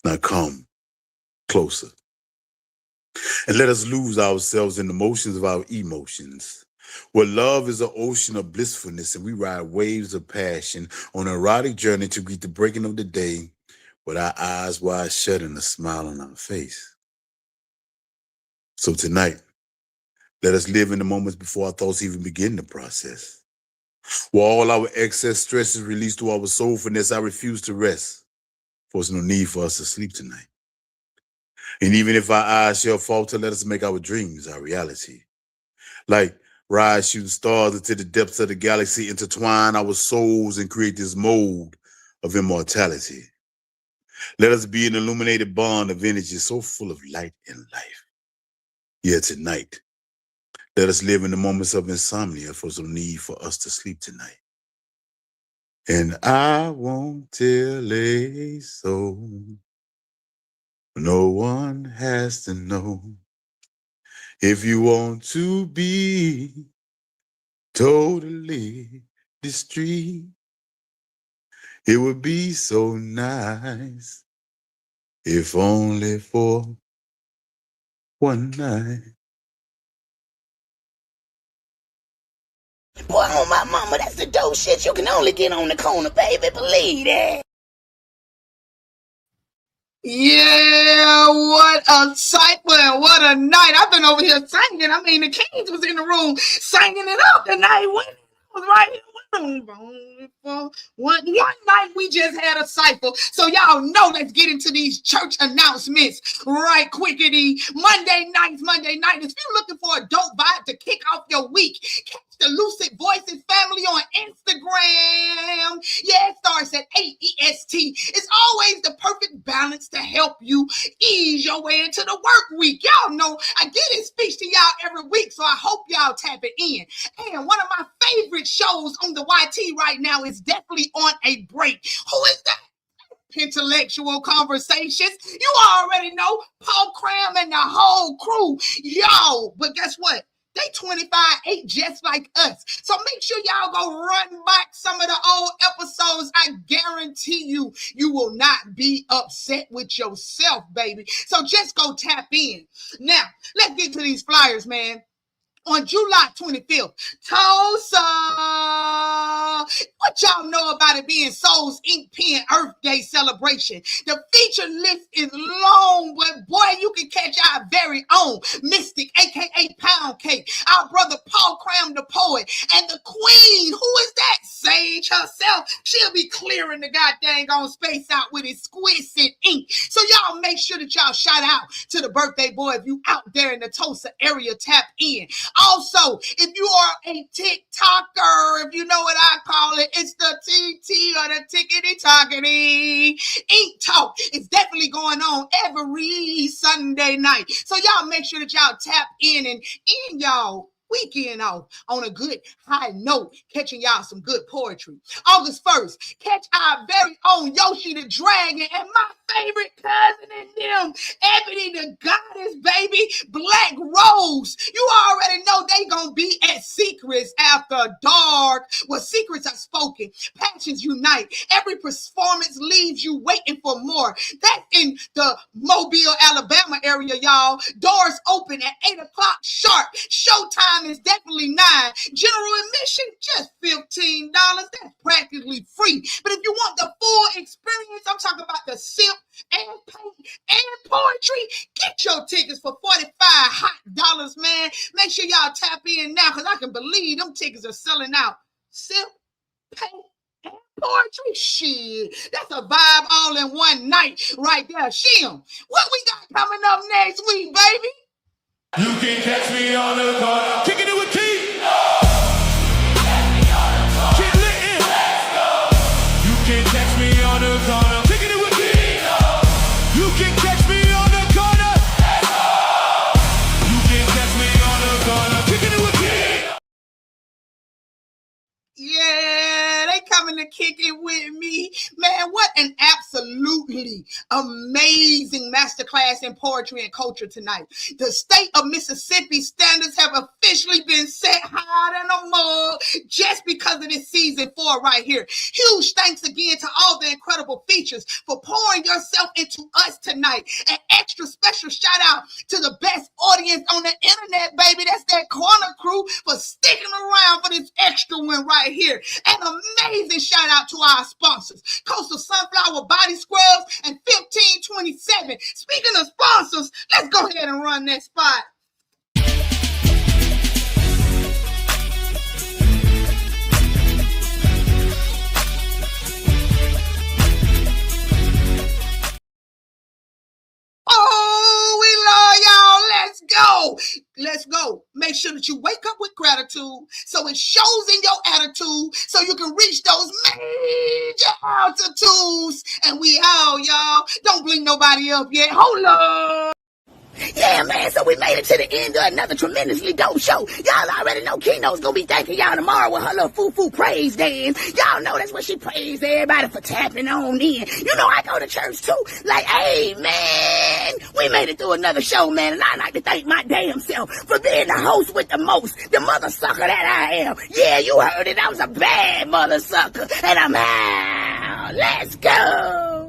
Now come closer. And let us lose ourselves in the motions of our emotions. Where love is an ocean of blissfulness and we ride waves of passion on an erotic journey to greet the breaking of the day with our eyes wide shut and a smile on our face. So tonight, let us live in the moments before our thoughts even begin the process. Where all our excess stress is released to our soulfulness, I refuse to rest, for there's no need for us to sleep tonight. And even if our eyes shall falter, let us make our dreams our reality. Like rise shooting stars into the depths of the galaxy, intertwine our souls and create this mold of immortality. Let us be an illuminated bond of energy so full of light and life. Yet tonight, let us live in the moments of insomnia, for there's no need for us to sleep tonight. And I won't tell a soul. No one has to know. If you want to be totally discreet, it would be so nice if only for one night. Boy, on my mama, that's the dope shit you can only get on the corner, baby. Believe that. Yeah, what a sight, well, what a night. I've been over here singing. I mean, the Kings was in the room singing it up tonight. When it was right here. One night we just had a cypher. So y'all know, let's get into these church announcements right quickity. Monday night. If you're looking for a dope vibe to kick off your week, catch the Lucid Voices family on Instagram. Yeah, it starts at 8 EST. It's always the perfect balance to help you ease your way into the work week. Y'all know I get this speech to y'all every week, so I hope y'all tap it in. And one of my favorite shows on the YT right now is definitely on a break. Who is that? Intellectual Conversations. You already know Paul Cram and the whole crew. Yo, but guess what? They 25-8 just like us. So make sure y'all go run back some of the old episodes. I guarantee you, you will not be upset with yourself, baby. So just go tap in. Now, let's get to these flyers, man. On July 25th, Tulsa. What y'all know about it being Soul's Ink Pen Earth Day celebration? The feature list is long, but boy, you can catch our very own Mystic, aka Pound Cake, our brother Paul Cram the Poet, and the Queen. Who is that? sage herself, she'll be clearing the goddamn on space out with exquisite ink. So y'all make sure that y'all shout out to the birthday boy if you out there in the Tulsa area, tap in. Also, if you are a TikToker, if you know what I call it, it's the TT or the tickety-tockety. Ink Talk is definitely going on every Sunday night. So y'all make sure that y'all tap in and end y'all weekend off on a good high note, catching y'all some good poetry. August 1st, catch our very own Yoshi the Dragon and my favorite cousin in them, Ebony the Goddess, baby, Black Rose. You already know they gonna be at Secrets After Dark, where secrets are spoken, passions unite. Every performance leaves you waiting for more. That's in the Mobile, Alabama area, y'all. Doors open at 8 o'clock sharp. Showtime is definitely 9. General admission, just $15. That's practically free. But if you want the full experience, I'm talking about the sip and paint and poetry, get your tickets for $45 hot dollars, man. Make sure y'all tap in now, because I can believe them tickets are selling out. Sip, paint, and poetry. Shit, that's a vibe all in one night right there. Shim, what we got coming up next week, baby? You can catch me on the corner, kicking it with Key. Keep lit. You can catch me on the corner, kicking it with Key. You can catch me on the corner. You can catch me on the corner, kicking it with Key. Yeah, they coming to kick it with me. Man, what an absolutely amazing masterclass in poetry and culture tonight. The state of Mississippi standards have officially been set higher than a mug just because of this season 4 right here. Huge thanks again to all the incredible features for pouring yourself into us tonight. An extra special shout out to the best audience on the internet, baby. That's that corner crew for sticking around for this extra one right here. An amazing shout out to our sponsors, Coastal Sunflower Body Scrubs and 1527. Speaking of sponsors, let's go ahead and run that spot. Oh, we love y'all. Let's go. Let's go. Make sure that you wake up with gratitude so it shows in your attitude so you can reach those major altitudes. And we out, y'all. Don't blink nobody up yet. Hold up. Yeah, man, so we made it to the end of another tremendously dope show. Y'all already know Key-notez gonna be thanking y'all tomorrow with her little foo-foo praise dance. Y'all know that's what she praised everybody for tapping on in. You know, I go to church too. Like, hey, man, we made it through another show, man, and I'd like to thank my damn self for being the host with the most, the mother sucker that I am. Yeah, you heard it. I was a bad mother sucker, and I'm out. Let's go.